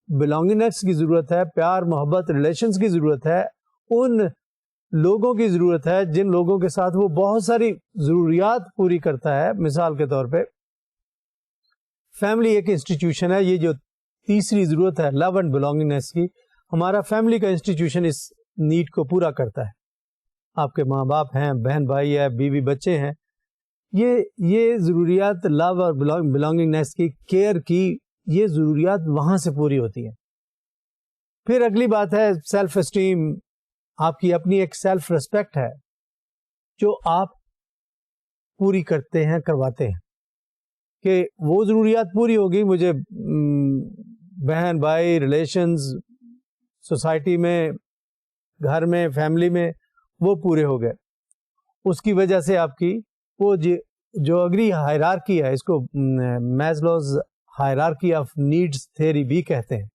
بلونگنگنیس کی ضرورت ہے, پیار محبت ریلیشنز کی ضرورت ہے, ان لوگوں کی ضرورت ہے جن لوگوں کے ساتھ وہ بہت ساری ضروریات پوری کرتا ہے. مثال کے طور پہ فیملی ایک انسٹیٹیوشن ہے, یہ جو تیسری ضرورت ہے لو اینڈ بلونگنگنیس کی, ہمارا فیملی کا انسٹیٹیوشن اس نیڈ کو پورا کرتا ہے. آپ کے ماں باپ ہیں, بہن بھائی ہے, بیوی بچے ہیں, یہ ضروریات لو اور بلونگنگنیس کی, کیئر کی, یہ ضروریات وہاں سے پوری ہوتی ہیں. پھر اگلی بات ہے سیلف اسٹیم. آپ کی اپنی ایک سیلف ریسپیکٹ ہے جو آپ پوری کرتے ہیں, کرواتے ہیں, کہ وہ ضروریات پوری ہوگی, مجھے بہن بھائی, ریلیشنز, سوسائٹی میں, گھر میں, فیملی میں وہ پورے ہو گئے. اس کی وجہ سے آپ کی وہ جو اگلی ہائرارکی ہے, اس کو Maslow's hierarchy of needs theory بھی کہتے ہیں.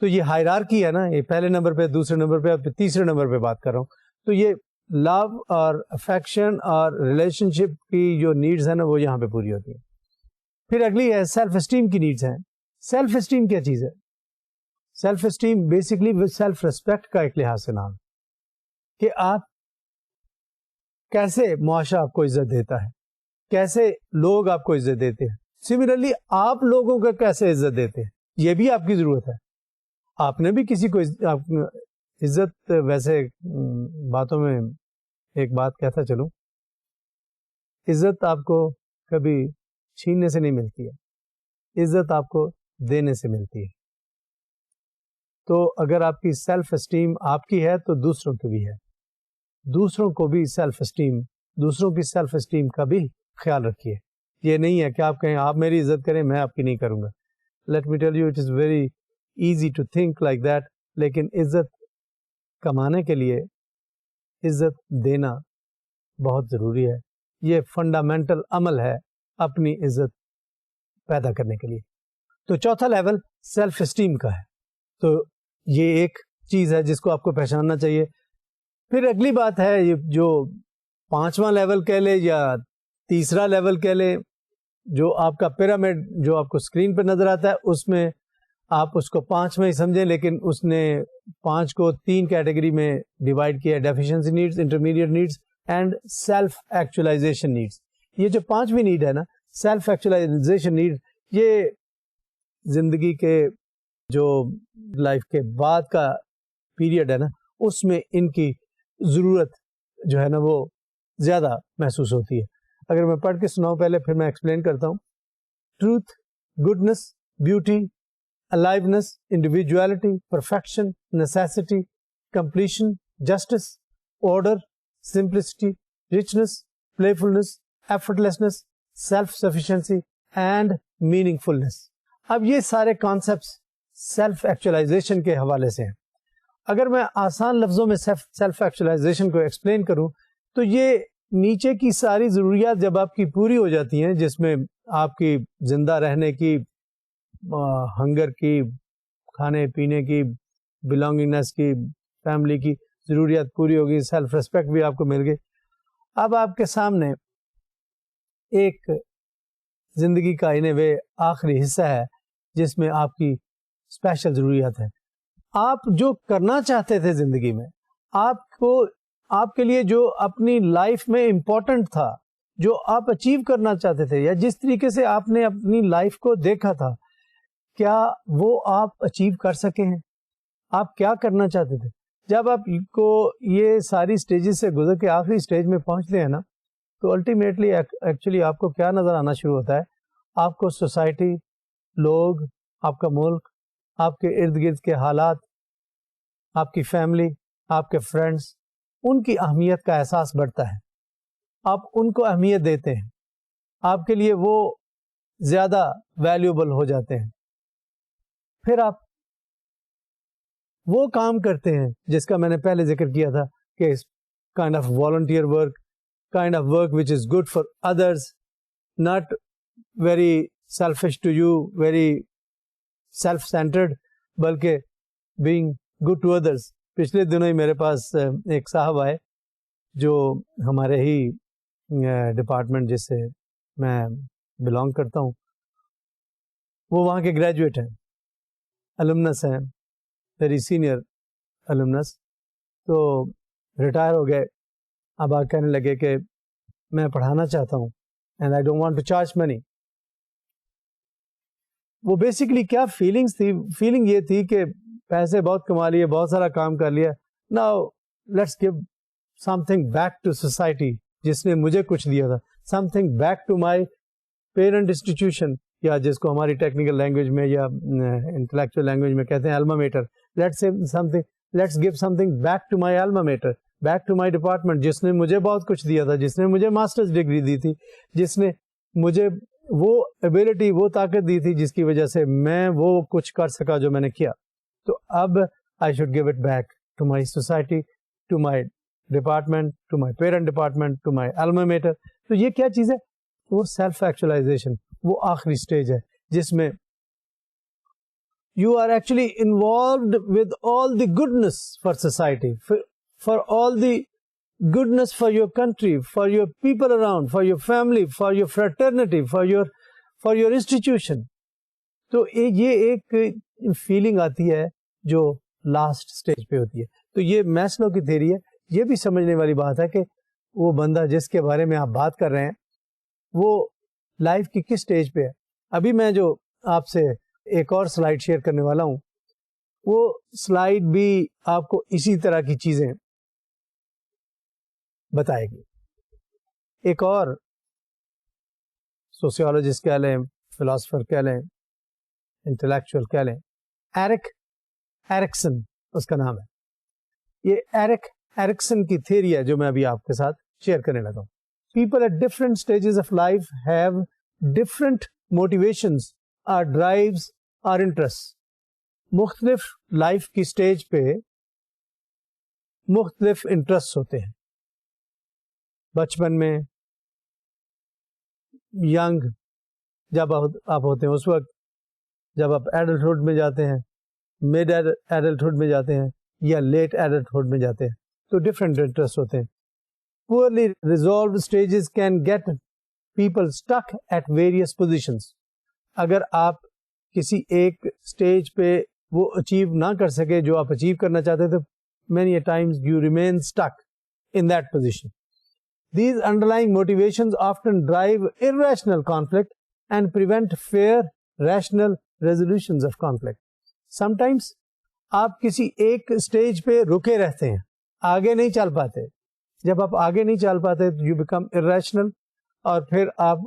تو یہ ہائرارکی ہے نا, یہ پہلے نمبر پہ, دوسرے نمبر پہ, اب تیسرے نمبر پہ بات کر رہا ہوں. تو یہ لو اور افیکشن اور ریلیشن شپ کی جو نیڈز ہیں نا, وہ یہاں پہ پوری ہوتی ہیں. پھر اگلی ہے سیلف اسٹیم کی نیڈز ہیں. سیلف اسٹیم کیا چیز ہے؟ Self esteem basically self respect کا ایک لحاظ سے نام, کہ آپ کیسے معاشرہ آپ کو عزت دیتا ہے, کیسے لوگ آپ کو عزت دیتے ہیں, سملرلی آپ لوگوں کو کیسے عزت دیتے ہیں, یہ بھی آپ کی ضرورت ہے. آپ نے بھی کسی کو عزت, ویسے باتوں میں ایک بات کہتا چلوں, عزت آپ کو کبھی چھیننے سے نہیں ملتی ہے, عزت آپ کو دینے سے ملتی ہے. تو اگر آپ کی سیلف اسٹیم آپ کی ہے تو دوسروں کی بھی ہے. دوسروں کو بھی سیلف اسٹیم, دوسروں کی سیلف اسٹیم کا بھی خیال رکھیے. یہ نہیں ہے کہ آپ کہیں آپ میری عزت کریں, میں آپ کی نہیں کروں گا. Let me tell you, it is very easy to think like that, لیکن عزت کمانے کے لیے عزت دینا بہت ضروری ہے. یہ فنڈامنٹل عمل ہے اپنی عزت پیدا کرنے کے لیے. تو چوتھا لیول سیلف اسٹیم کا ہے. تو یہ ایک چیز ہے جس کو آپ کو پہچاننا چاہیے. پھر اگلی بات ہے جو پانچواں لیول کہہ لے یا تیسرا لیول کہہ لے, جو آپ کا پیرامڈ جو آپ کو اسکرین پہ نظر آتا ہے, اس میں آپ اس کو 5 میں ہی سمجھیں, لیکن اس نے 5 کو 3 کیٹیگری میں ڈیوائڈ کیا ہے: deficiency needs, intermediate needs and self actualisation needs. یہ جو 5ویں نیڈ ہے نا, سیلف ایکچولائزیشن نیڈ, یہ زندگی کے جو لائف کے بعد کا پیریڈ ہے نا اس میں ان کی ضرورت جو ہے نا وہ زیادہ محسوس ہوتی ہے. اگر میں پڑھ کے سناؤں پہلے پھر میں ایکسپلین کرتا ہوں. Truth, goodness, beauty, aliveness, individuality, perfection, necessity, completion, justice, order, simplicity, richness, playfulness, effortlessness, self-sufficiency and meaningfulness. اب یہ سارے کانسیپٹس سیلف ایکچولائزیشن کے حوالے سے ہیں. اگر میں آسان لفظوں میں سیلف ایکچولائزیشن کو ایکسپلین کروں تو یہ نیچے کی ساری ضروریات جب آپ کی پوری ہو جاتی ہیں, جس میں آپ کی زندہ رہنے کی, ہنگر کی, کھانے پینے کی, بلانگنگنس کی, فیملی کی ضروریات پوری ہوگی, سیلف ریسپیکٹ بھی آپ کو مل گئی. اب آپ کے سامنے ایک زندگی کا ان وے آخری حصہ ہے جس میں آپ کی اسپیشل ضروریات ہیں. آپ جو کرنا چاہتے تھے زندگی میں, آپ کے لیے جو اپنی لائف میں امپورٹنٹ تھا, جو آپ اچیو کرنا چاہتے تھے, یا جس طریقے سے آپ نے اپنی لائف کو دیکھا تھا, کیا وہ آپ اچیو کر سکے ہیں؟ آپ کیا کرنا چاہتے تھے؟ جب آپ کو یہ ساری سٹیجز سے گزر کے آخری سٹیج میں پہنچتے ہیں نا, تو الٹیمیٹلی ایکچولی آپ کو کیا نظر آنا شروع ہوتا ہے؟ آپ کو سوسائٹی, لوگ, آپ کا ملک, آپ کے ارد گرد کے حالات, آپ کی فیملی, آپ کے فرینڈس, ان کی اہمیت کا احساس بڑھتا ہے. آپ ان کو اہمیت دیتے ہیں, آپ کے لیے وہ زیادہ ویلیوبل ہو جاتے ہیں. پھر آپ وہ کام کرتے ہیں جس کا میں نے پہلے ذکر کیا تھا کہ kind of volunteer work, kind of work which is good for others, not very selfish to you, very self centred, بلکہ بینگ گڈ ٹو ادرس. پچھلے دنوں ہی میرے پاس ایک صاحب آئے جو ہمارے ہی ڈپارٹمنٹ جس سے میں بلانگ کرتا ہوں, وہ وہاں کے گریجویٹ ہیں, الومنس ہیں, ویری سینئر الومنس. تو ریٹائر ہو گئے. اب آ کہنے لگے کہ میں پڑھانا چاہتا ہوں and I don't want to charge money. وہ بیسکلی کیا فیلنگس تھی؟ فیلنگ یہ تھی کہ پیسے بہت کما لیے, بہت سارا کام کر لیا, now let's give something back to society جس نے مجھے کچھ دیا تھا, something back to my parent institution, یا جس کو ہماری ٹیکنیکل لینگویج میں یا انٹلیکچوئل لینگویج میں کہتے ہیں alma mater. Let's give something back to my alma mater, back to my department جس نے مجھے بہت کچھ دیا تھا, جس نے مجھے ماسٹرز ڈگری دی تھی, جس نے مجھے وہ ایبلٹی, وہ طاقت دی تھی جس کی وجہ سے میں وہ کچھ کر سکا جو میں نے کیا. تو اب I should give it back to my society, to my department, to my parent department, to my alma mater. تو یہ کیا چیز ہے؟ وہ سیلف ایکچولائزیشن, وہ آخری اسٹیج ہے جس میں you are actually involved with all the goodness for society, for all the goodness for your country, for your people around, for your family, for your fraternity, for your institution. تو یہ ایک فیلنگ آتی ہے جو لاسٹ سٹیج پہ ہوتی ہے. تو یہ میسلو کی تھیوری ہے. یہ بھی سمجھنے والی بات ہے کہ وہ بندہ جس کے بارے میں آپ بات کر رہے ہیں وہ لائف کی کس سٹیج پہ ہے. ابھی میں جو آپ سے ایک اور سلائیڈ شیئر کرنے والا ہوں, وہ سلائیڈ بھی آپ کو اسی طرح کی چیزیں بتائے گی. ایک اور سوسیولوجسٹ کہہ لیں, فلاسفر کہہ لیں, انٹلیکچوئل کہہ لیں, ایرکسن اس کا نام ہے. یہ ایرکسن کی تھیوری ہے جو میں ابھی آپ کے ساتھ شیئر کرنے لگا ہوں. People at different stages of life have different motivations, اور ڈرائیوز, اور انٹرسٹ. مختلف لائف کی سٹیج پہ مختلف انٹرسٹ ہوتے ہیں. بچپن میں, ینگ جب آپ ہوتے ہیں اس وقت, جب آپ ایڈلٹہڈ میں جاتے ہیں, مڈ ایڈلٹہڈ میں جاتے ہیں, یا لیٹ ایڈلٹہڈ میں جاتے ہیں, تو ڈفرینٹ انٹرسٹ ہوتے ہیں. Poorly resolved stages can get people stuck at various positions. اگر آپ کسی ایک اسٹیج پہ وہ اچیو نہ کر سکے جو آپ اچیو کرنا چاہتے تھے, many a times you remain stuck in that position. These underlying motivations often drive irrational conflict and prevent fair, rational resolutions of conflict. Some times آپ کسی ایک اسٹیج پہ رکے رہتے ہیں, آگے نہیں چل پاتے. جب آپ آگے نہیں چل پاتے تو یو بیکم irrational, اور پھر آپ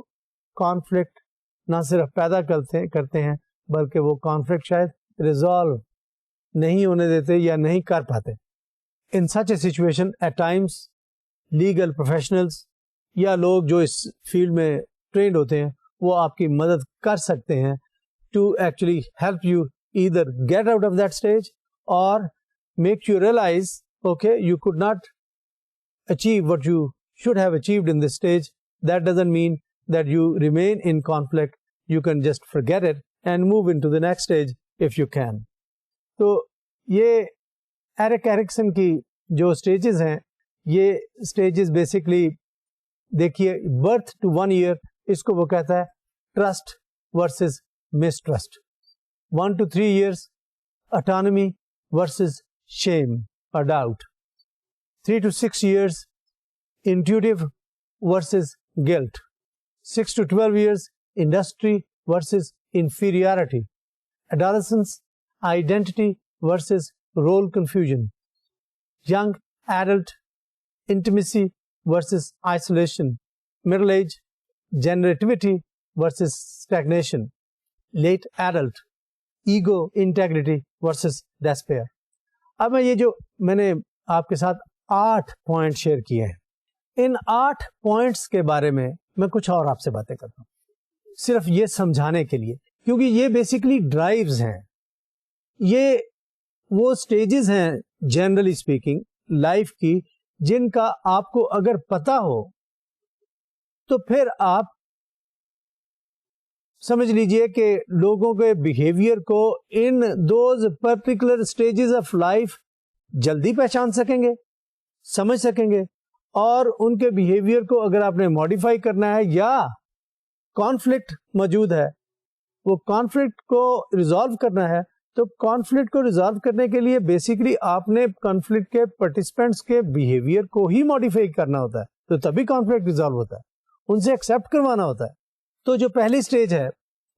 کانفلکٹ نہ صرف پیدا کرتے ہیں بلکہ وہ کانفلکٹ شاید ریزالو نہیں ہونے دیتے یا نہیں کر پاتے. In such a situation at times legal professionals یا لوگ جو اس فیلڈ میں ٹرینڈ ہوتے ہیں وہ آپ کی مدد کر سکتے ہیں to actually help you either get out of that stage اور make you realise okay you could not achieve what you should have achieved in this stage. That doesn't mean that you remain in conflict. You can just forget it and move into the next stage if you can. تو یہ ایرک ایرکسن کی جو سٹیجز ہیں, یہ سٹیجز بیسکلی دیکھیے, برتھ ٹو 1 year اس کو وہ کہتا ہے trust versus mistrust. 1 to 3 years autonomy versus shame or doubt. 3 to 6 years intuitive versus guilt. 6 to 12 years industry versus inferiority. Adolescence identity versus role confusion. Young adult intimacy versus isolation. Middle age generativity versus stagnation. Late adult ego integrity versus despair. اب میں یہ جو میں نے آپ کے ساتھ 8 پوائنٹ شیئر کیے ہیں, ان 8 پوائنٹس کے بارے میں کچھ اور آپ سے باتیں کرتا ہوں, صرف یہ سمجھانے کے لیے, کیونکہ یہ بیسیکلی ڈرائیوز ہیں, یہ وہ سٹیجز ہیں جنرلی اسپیکنگ لائف کی جن کا آپ کو اگر پتا ہو تو پھر آپ سمجھ لیجئے کہ لوگوں کے بیہیویئر کو in those particular stages of life جلدی پہچان سکیں گے, سمجھ سکیں گے, اور ان کے بیہیویئر کو اگر آپ نے ماڈیفائی کرنا ہے یا کانفلکٹ موجود ہے وہ کانفلکٹ کو ریزالو کرنا ہے, تو کانفلکٹ کو ریزالو کرنے کے لیے بیسیکلی آپ نے کانفلکٹ کے پارٹیسپینٹس کے بیہیویئر کو ہی ماڈیفائی کرنا ہوتا ہے, تو تبھی کانفلکٹ ریزالو ہوتا ہے, ان سے ایکسپٹ کروانا ہوتا ہے. تو جو پہلی سٹیج ہے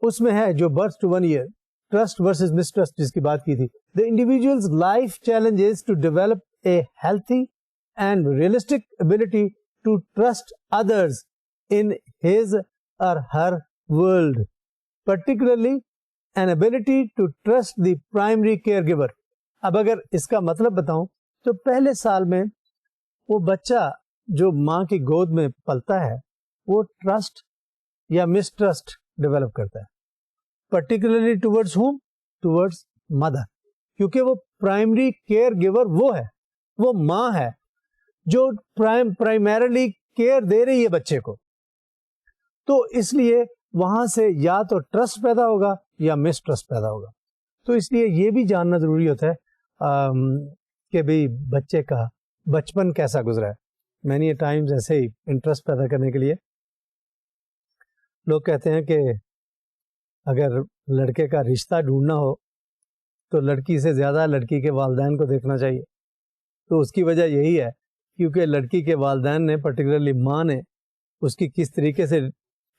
اس میں ہے جو birth to 1 year trust versus mistrust جس کی بات کی تھی. The individual's life challenge is to develop a healthy and realistic ability to trust others in his or her world, particularly an ability to trust the primary caregiver. اب اگر اس کا مطلب بتاؤں تو پہلے سال میں وہ بچہ جو ماں کی گود میں پلتا ہے وہ ٹرسٹ یا مس ٹرسٹ ڈیولپ کرتا ہے, particularly towards home, towards mother, کیونکہ وہ پرائمری کیئر گیور وہ ہے, وہ ماں ہے جو پرائمریلی کیئر دے رہی ہے بچے کو. تو اس لیے وہاں سے یا تو ٹرسٹ پیدا ہوگا یا مس ٹرسٹ پیدا ہوگا. تو اس لیے یہ بھی جاننا ضروری ہوتا ہے کہ بھئی بچے کا بچپن کیسا گزرا ہے. مینی ٹائمز ایسے ہی انٹرسٹ پیدا کرنے کے لیے لوگ کہتے ہیں کہ اگر لڑکے کا رشتہ ڈھونڈنا ہو تو لڑکی سے زیادہ لڑکی کے والدین کو دیکھنا چاہیے. تو اس کی وجہ یہی ہے کیونکہ لڑکی کے والدین نے پرٹیکولرلی ماں نے اس کی کس طریقے سے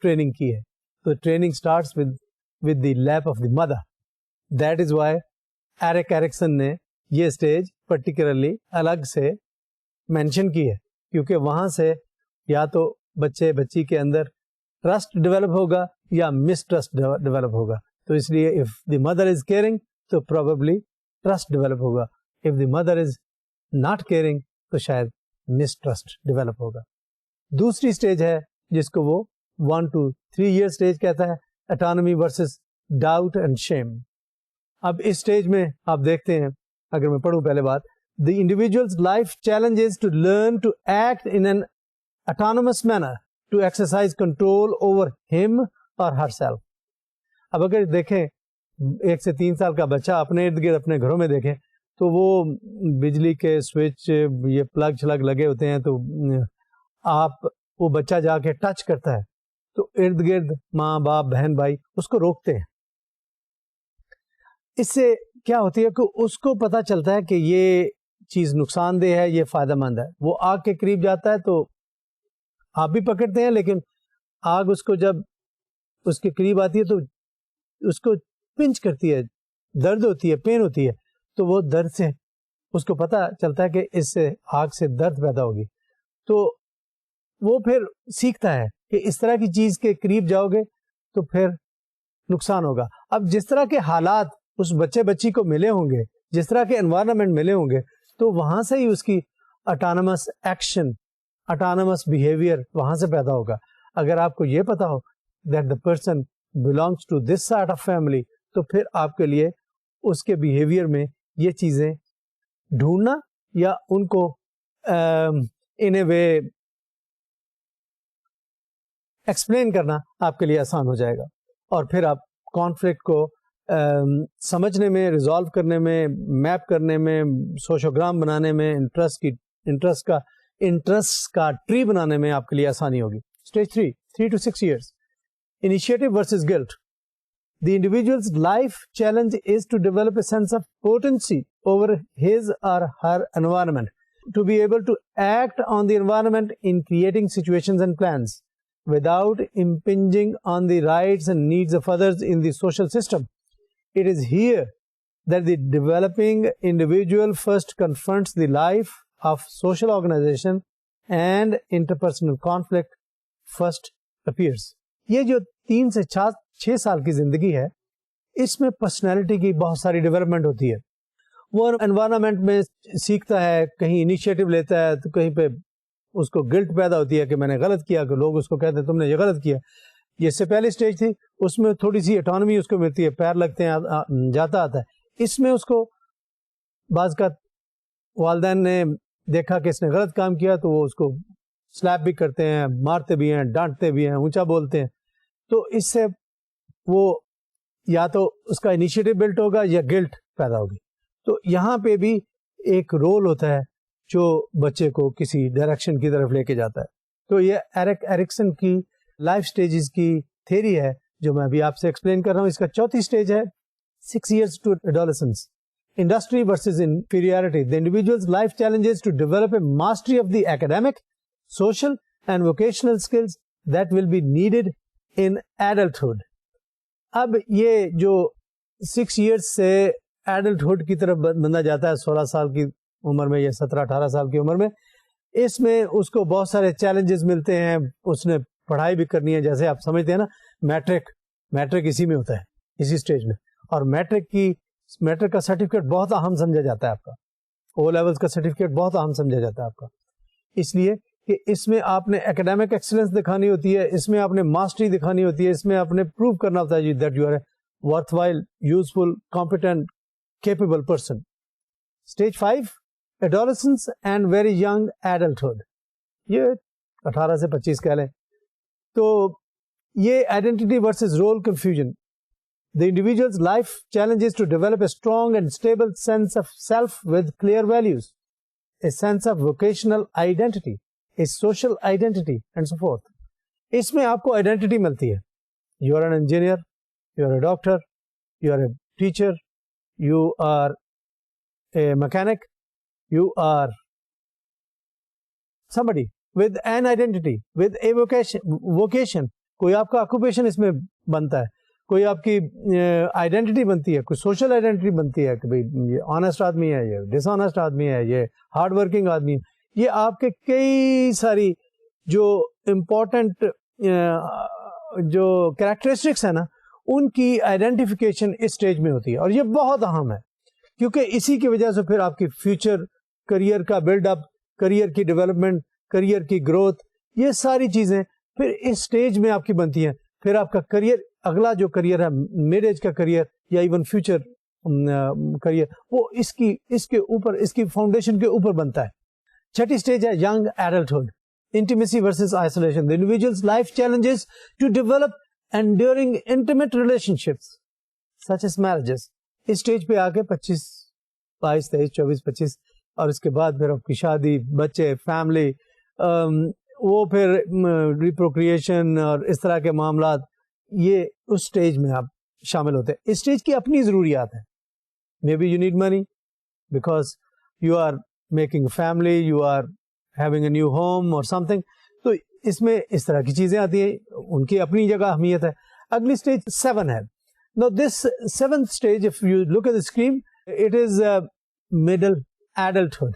ٹریننگ کی ہے. تو training starts with the lap of the mother. That is why Erik Erikson نے یہ اسٹیج پرٹیکولرلی الگ سے مینشن کی ہے, کیونکہ وہاں سے یا تو بچی کے اندر ٹرسٹ ڈیولپ ہوگا یا مس ٹرسٹ ڈیولپ ہوگا. تو اس لیے if the mother is caring تو پروبیبلی ٹرسٹ ڈیولپ ہوگا, if the mother is not caring تو شاید مس ٹرسٹ ڈیولپ ہوگا. دوسری اسٹیج ہے جس کو وہ 1 to 3 year اسٹیج کہتا ہے, autonomy versus doubt and shame. اب اس اسٹیج میں آپ دیکھتے ہیں, اگر میں پڑھوں پہلے بات, the individual's life challenge is to learn to act in an autonomous manner to exercise control over him or herself. اب اگر دیکھیں 1 سے 3 سال کا بچہ اپنے ارد گرد اپنے گھروں میں دیکھیں تو وہ بجلی کے سوئچ یہ پلگ شلگ لگے ہوتے ہیں, تو آپ وہ بچہ جا کے ٹچ کرتا ہے تو ارد گرد ماں باپ بہن بھائی اس کو روکتے ہیں. اس سے کیا ہوتی ہے کہ اس کو پتا چلتا ہے کہ یہ چیز نقصان دہ ہے, یہ فائدہ مند ہے. وہ آگ کے قریب جاتا ہے تو آپ بھی پکڑتے ہیں, لیکن آگ اس کو جب اس کے قریب آتی ہے تو اس کو پنچ کرتی ہے, درد ہوتی ہے, پین ہوتی ہے, تو وہ درد سے اس کو پتہ چلتا ہے کہ اس سے آگ سے درد پیدا ہوگی, تو وہ پھر سیکھتا ہے کہ اس طرح کی چیز کے قریب جاؤ گے تو پھر نقصان ہوگا. اب جس طرح کے حالات اس بچی کو ملے ہوں گے, جس طرح کے انوائرمنٹ ملے ہوں گے, تو وہاں سے ہی اس کی اٹانومس ایکشن, اٹانومس بیہیویئر وہاں سے پیدا ہوگا. اگر آپ کو یہ پتا ہو that the person belongs to this sort of family, تو پھر آپ کے لیے اس کے بیہیویئر میں یہ چیزیں ڈھونڈنا یا ان کو in a way ایکسپلین کرنا آپ کے لیے آسان ہو جائے گا, اور پھر آپ کانفلکٹ کو سمجھنے میں, ریزالو کرنے میں, میپ کرنے میں, سوشوگرام بنانے میں, انٹرسٹ کا ٹری بنانے میں آپ کے لیے آسانی ہوگی. Stage 3 to 6 years, initiative versus guilt. The individual's life challenge is to develop a sense of potency over his or her environment, to be able to act on the environment in creating situations and plans without impinging on the rights and needs of others in the social system. It is here that the developing individual first confronts the life of social organization and interpersonal conflict first appears. یہ جو 3 سے 6 سال کی زندگی ہے, اس میں پرسنالٹی کی بہت ساری ڈیولپمنٹ ہوتی ہے. وہ انوائرمنٹ میں سیکھتا ہے, کہیں انیشیٹو لیتا ہے تو کہیں پہ اس کو گلٹ پیدا ہوتی ہے کہ میں نے غلط کیا, کہ لوگ اس کو کہتے ہیں تم نے یہ غلط کیا. یہ اس سے پہلی اسٹیج تھی, اس میں تھوڑی سی اٹانومی اس کو ملتی ہے, پیر لگتے ہیں, جاتا آتا ہے. اس میں اس کو بعض کا والدین نے دیکھا کہ اس نے غلط کام کیا تو وہ اس کو سلیپ بھی کرتے ہیں, مارتے بھی ہیں, ڈانٹتے بھی ہیں, اونچا بولتے ہیں. تو اس سے وہ یا تو اس کا انیشیٹو بلٹ ہوگا یا گلٹ پیدا ہوگی. تو یہاں پہ بھی ایک رول ہوتا ہے جو بچے کو کسی ڈائریکشن کی طرف لے کے جاتا ہے. تو یہ ایرکسن کی لائف سٹیجز کی تھیری ہے جو میں ابھی آپ سے ایکسپلین کر رہا ہوں. اس کا چوتھی سٹیج ہے 6 years to adolescence. Industry versus inferiority. The individual's life challenges to develop a mastery of the academic, social and vocational skills that will be needed in adulthood. اب یہ جو 6 years سے ایڈلٹہڈ کی طرف بندہ جاتا ہے 16 سال کی عمر میں یا 17-18 سال کی عمر میں, اس میں اس کو بہت سارے چیلنجز ملتے ہیں. اس نے پڑھائی بھی کرنی ہے, جیسے آپ سمجھتے ہیں نا, میٹرک اسی میں ہوتا ہے, اسی سٹیج میں. اور میٹرک کا سرٹیفکیٹ بہت اہم سمجھا جاتا ہے آپ کا, او لیولز کا سرٹیفکیٹ بہت اہم سمجھا جاتا ہے آپ کا, اس لیے کہ اس میں آپ نے ایکڈیمک ایکسلنس دکھانی ہوتی ہے, اس میں آپ نے ماسٹری دکھانی ہوتی ہے, اس میں آپ نے پروو کرنا ہوتا ہے that you are a worthwhile, useful, competent, capable person. Stage 5 adolescence and very young adulthood, یہ 18 سے 25 کہہ لیں. تو یہ identity versus role confusion. The individual's life challenge is to develop a strong and stable sense of self with clear values, a sense of vocational identity, a social identity, and so forth. اس میں آپ کو آئیڈینٹی ملتی ہے. You are an engineer, you are a doctor, you are a teacher, you are a mechanic, you are somebody with an identity, with a vocation. کوئی آپ کا آکوپیشن اس میں بنتا ہے, کوئی آپ کی آئیڈینٹی بنتی ہے, کوئی سوشل آئیڈینٹی بنتی ہے کہ بھائی یہ آنےسٹ آدمی ہے, یہ ڈس آنےسٹ آدمی ہے, یہ ہارڈ ورکنگ آدمی ہے. یہ آپ کے کئی ساری جو امپورٹنٹ جو کریکٹرسٹکس ہیں نا, ان کی آئیڈینٹیفیکیشن اس اسٹیج میں ہوتی ہے. اور یہ بہت اہم ہے کیونکہ اسی کی وجہ سے پھر آپ کی فیوچر کریئر کا بلڈ اپ, کریئر کی ڈیولپمنٹ, کریئر کی گروتھ, یہ ساری چیزیں پھر اس اسٹیج میں آپ کی بنتی ہیں. پھر آپ کا کریئر, اگلا جو کریئر ہے, مڈ ایج کا کریئر یا ایون فیوچر کریئر, وہ اس کے اوپر, اس کی فاؤنڈیشن کے اوپر بنتا ہے. چھٹی اسٹیج ہے young adulthood. Intimacy versus isolation. The individual's life challenges to develop enduring intimate relationships such as marriages. Us stage پہ آ کے 25, 22, 23, 24, 25 اور اس کے بعد پھر آپ کی شادی, بچے, فیملی, وہ پھر ریپروکریشن اور اس طرح کے معاملات, یہ اس اسٹیج میں آپ شامل ہوتے ہیں. اس اسٹیج کی اپنی ضروریات ہیں. Maybe you need money because you are making family, you are having a new home اور سم تھنگ. تو اس میں اس طرح کی چیزیں آتی ہیں, ان کی اپنی جگہ اہمیت ہے. اگلی اسٹیج 7 ہے Now this seventh stage, if you look at the screen, it is middle adulthood.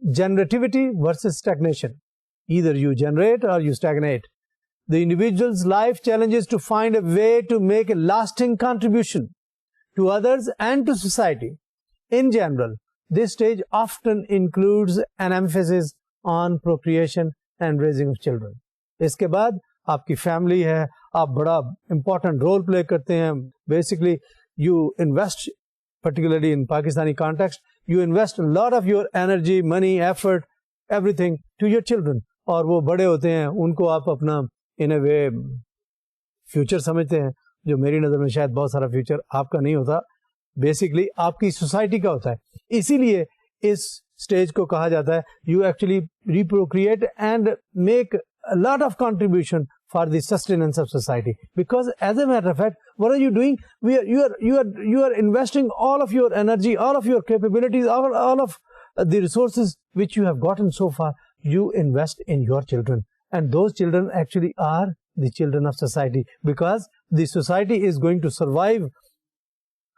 Generativity versus stagnation. Either you generate or you stagnate. The individual's life challenges to find a way to make a lasting contribution to others and to society. In general, this stage often includes an emphasis on procreation and raising of children. اس کے بعد آپ کی فیملی ہے, آپ بڑا امپورٹنٹ رول پلے کرتے ہیں. Basically you invest, particularly in Pakistani context, you invest lot of your energy, money, effort, everything to your children. اور وہ بڑے ہوتے ہیں, ان کو آپ اپنا ان اے وے فیوچر سمجھتے ہیں, جو میری نظر میں شاید بہت سارا فیوچر آپ کا نہیں ہوتا, بیسکلی آپ کی سوسائٹی کا ہوتا ہے. اسی لیے اس اسٹیج کو کہا جاتا ہے you actually reciprocate and make a lot of contribution for the sustenance of society, because as a matter of fact, what are you doing? You are investing all of your energy, all of your capabilities, all of the resources which you have gotten so far, you invest in your children, and those children actually are the children of society, because the society is going to survive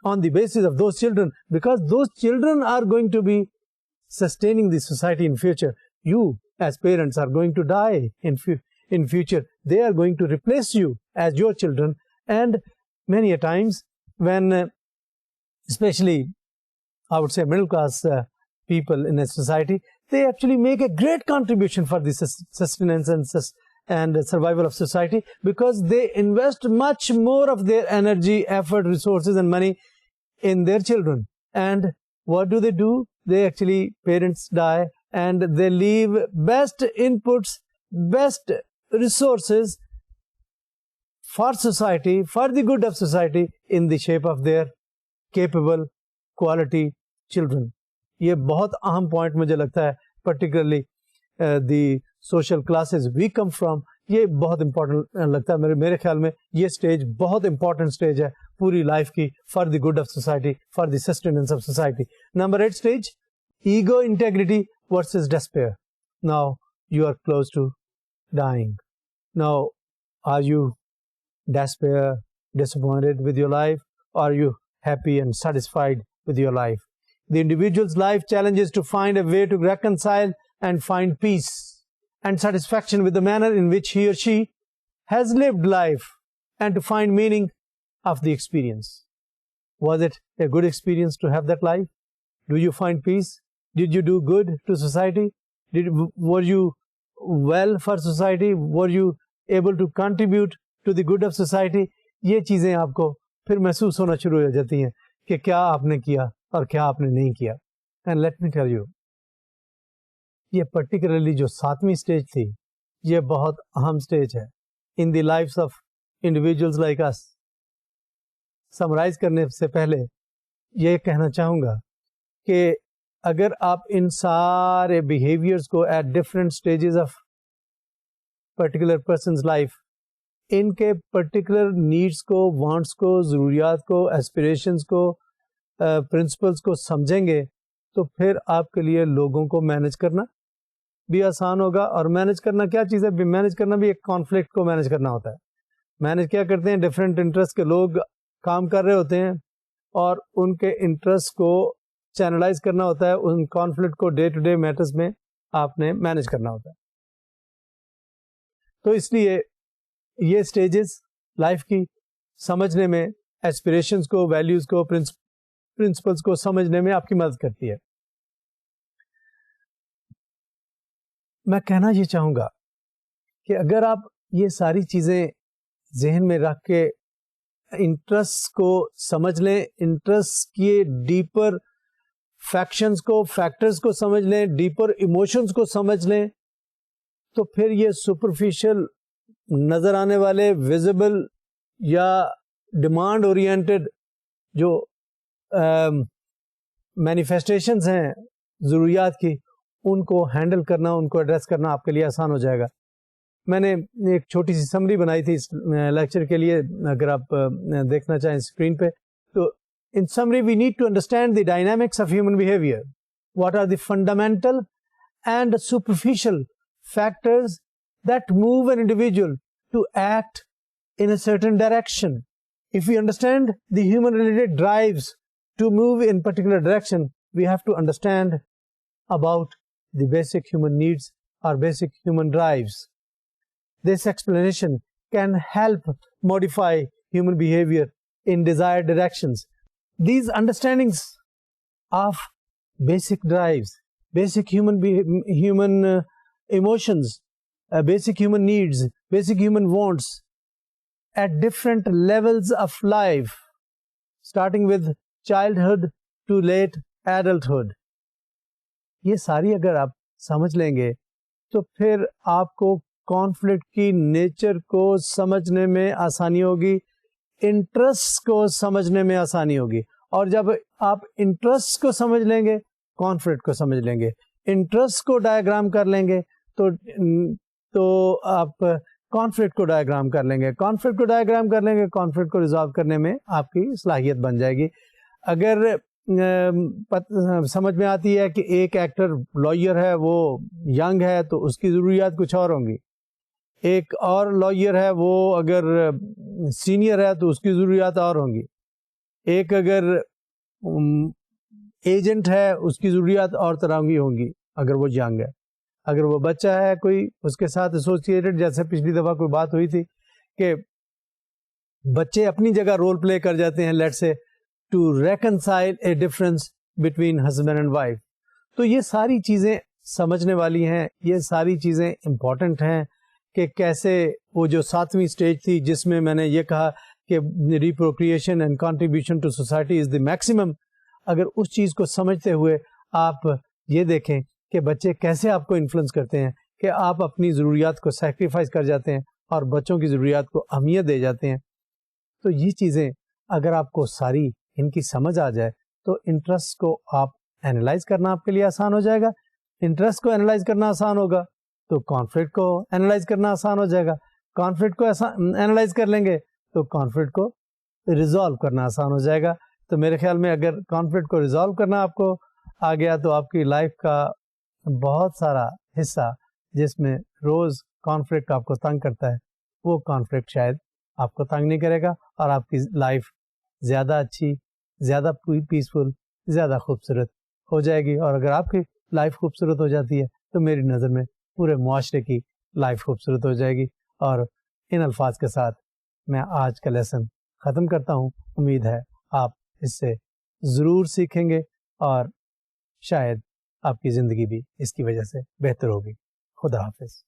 on the basis of those children, because those children are going to be sustaining the society in future. You as parents are going to die in future. They are going to replace you as your children. And many a times when especially I would say middle class people in a society, they actually make a great contribution for the sustenance and survival of society, because they invest much more of their energy, effort, resources and money in their children. And what do? They actually, parents die and they leave best inputs, best resources for society, for the good of society, in the shape of their capable, quality children. یہ بہت اہم پوائنٹ مجھے لگتا ہے, particularly the social classes we come from, یہ بہت امپورٹنٹ لگتا ہے میرے خیال میں. یہ اسٹیج بہت امپورٹنٹ اسٹیج ہے پوری لائف کی, for the good of society, for the sustenance of society. Number 8 stage, ego integrity versus despair. Now you are close to dying. Now are you despair, disappointed with your life, or are you happy and satisfied with your life? The individual's life challenges to find a way to reconcile and find peace and satisfaction with the manner in which he or she has lived life, and to find meaning of the experience. Was it a good experience to have that life? Do you find peace? Did you do good to society? Were you well for society? Were you able to contribute to the good of society? یہ چیزیں آپ کو پھر محسوس ہونا شروع ہو جاتی ہیں کہ کیا آپ نے کیا اور کیا آپ نے نہیں کیا. And let me tell you, یہ پرٹیکولرلی جو 7ویں اسٹیج تھی, یہ بہت اہم اسٹیج ہے in the lives of individuals like us. Summarize کرنے سے پہلے یہ کہنا چاہوں گا کہ اگر آپ ان سارے بیہیویئرس کو at different stages of particular person's life, ان کے پرٹیکولر نیڈس کو, وانٹس کو, ضروریات کو, ایسپریشنس کو, پرنسپلس کو سمجھیں گے, تو پھر آپ کے لیے لوگوں کو مینج کرنا بھی آسان ہوگا. اور مینج کرنا کیا چیز ہے؟ مینج کرنا بھی ایک کانفلکٹ کو مینج کرنا ہوتا ہے. مینج کیا کرتے ہیں؟ ڈفرینٹ انٹرسٹ کے لوگ کام کر رہے ہوتے ہیں اور ان کے انٹرسٹ کو چینلائز کرنا ہوتا ہے, ان کانفلکٹ کو ڈے ٹو ڈے میٹرز میں آپ نے مینج کرنا ہوتا ہے. تو اس لیے یہ اسٹیجز لائف کی سمجھنے میں, ایسپریشنز کو, ویلیوز کو, پرنسپلس کو سمجھنے میں آپ کی مدد کرتی ہے. میں کہنا یہ چاہوں گا کہ اگر آپ یہ ساری چیزیں ذہن میں رکھ کے انٹرسٹ کو سمجھ لیں, انٹرسٹ کے ڈیپر فیکشنز کو, فیکٹرز کو سمجھ لیں, ڈیپر ایموشنز کو سمجھ لیں, تو پھر یہ سپرفیشل نظر آنے والے ویزیبل یا ڈیمانڈ اورینٹڈ جو مینیفیسٹیشنز ہیں ضروریات کی, ان کو ہینڈل کرنا, ان کو ایڈریس کرنا آپ کے لیے آسان ہو جائے گا. میں نے ایک چھوٹی سی سمری بنائی تھی اس لیکچر کے لیے, اگر آپ دیکھنا چاہیں اسکرین پہ. تو in summary, we need to understand the dynamics of human behavior. What are the fundamental and superficial factors that move an individual to act in a certain direction, If we understand the human related drives to move in particular direction, we have to understand about the basic human needs or basic human drives. This explanation can help modify human behavior in desired directions. These understandings of basic drives, basic human emotions, basic human needs, basic human wants at different levels of life, starting with childhood to late adulthood. یہ ساری اگر آپ سمجھ لیں گے تو پھر آپ کو کانفلکٹ کی نیچر کو سمجھنے میں آسانی ہوگی, انٹرسٹ کو سمجھنے میں آسانی ہوگی. اور جب آپ انٹرسٹ کو سمجھ لیں گے, کانفلکٹ کو سمجھ لیں گے, انٹرسٹ کو ڈائیگرام کر لیں گے تو آپ کانفلکٹ کو ڈائیگرام کر لیں گے, کانفلکٹ کو ڈائیگرام کر لیں گے, کانفلکٹ کو ریزالو کرنے میں آپ کی صلاحیت بن جائے گی. اگر سمجھ میں آتی ہے کہ ایک ایکٹر لائر ہے, وہ ینگ ہے, تو اس کی ضروریات کچھ اور ہوں گی. ایک اور لائر ہے, وہ اگر سینئر ہے تو اس کی ضروریات اور ہوں گی. ایک اگر ایجنٹ ہے, اس کی ضروریات اور طرح کی ہوں گی اگر وہ ینگ ہے. اگر وہ بچہ ہے کوئی اس کے ساتھ ایسوسیٹڈ, جیسے پچھلی دفعہ کوئی بات ہوئی تھی کہ بچے اپنی جگہ رول پلے کر جاتے ہیں, let say to reconcile a difference between husband and wife. تو یہ ساری چیزیں سمجھنے والی ہیں, یہ ساری چیزیں امپورٹنٹ ہیں کہ کیسے وہ جو 7ویں اسٹیج تھی جس میں میں نے یہ کہا کہ reciprocation and contribution to society is the maximum, اگر اس چیز کو سمجھتے ہوئے آپ یہ دیکھیں کہ بچے کیسے آپ کو انفلوئنس کرتے ہیں, کہ آپ اپنی ضروریات کو سیکریفائز کر جاتے ہیں اور بچوں کی ضروریات کو اہمیت دے جاتے ہیں. تو یہ چیزیں اگر آپ کو ساری ان کی سمجھ آ جائے تو انٹرسٹ کو آپ اینالائز کرنا آپ کے لیے آسان ہو جائے گا. انٹرسٹ کو اینالائز کرنا آسان ہوگا تو کانفلکٹ کو اینالائز کرنا آسان ہو جائے گا. کانفلکٹ کو اینالائز کر لیں گے تو کانفلکٹ کو ریزالو کرنا آسان ہو جائے گا. تو میرے خیال میں اگر کانفلکٹ کو ریزالو کرنا آپ کو آ گیا تو آپ کی لائف کا بہت سارا حصہ جس میں روز کانفلکٹ آپ کو تنگ کرتا ہے, وہ کانفلکٹ شاید آپ کو تنگ نہیں کرے گا اور آپ کی لائف زیادہ اچھی, زیادہ پیسفل, زیادہ خوبصورت ہو جائے گی. اور اگر آپ کی لائف خوبصورت ہو جاتی ہے تو میری نظر میں پورے معاشرے کی لائف خوبصورت ہو جائے گی. اور ان الفاظ کے ساتھ میں آج کا لیسن ختم کرتا ہوں. امید ہے آپ اس سے ضرور سیکھیں گے اور شاید آپ کی زندگی بھی اس کی وجہ سے بہتر ہوگی. خدا حافظ.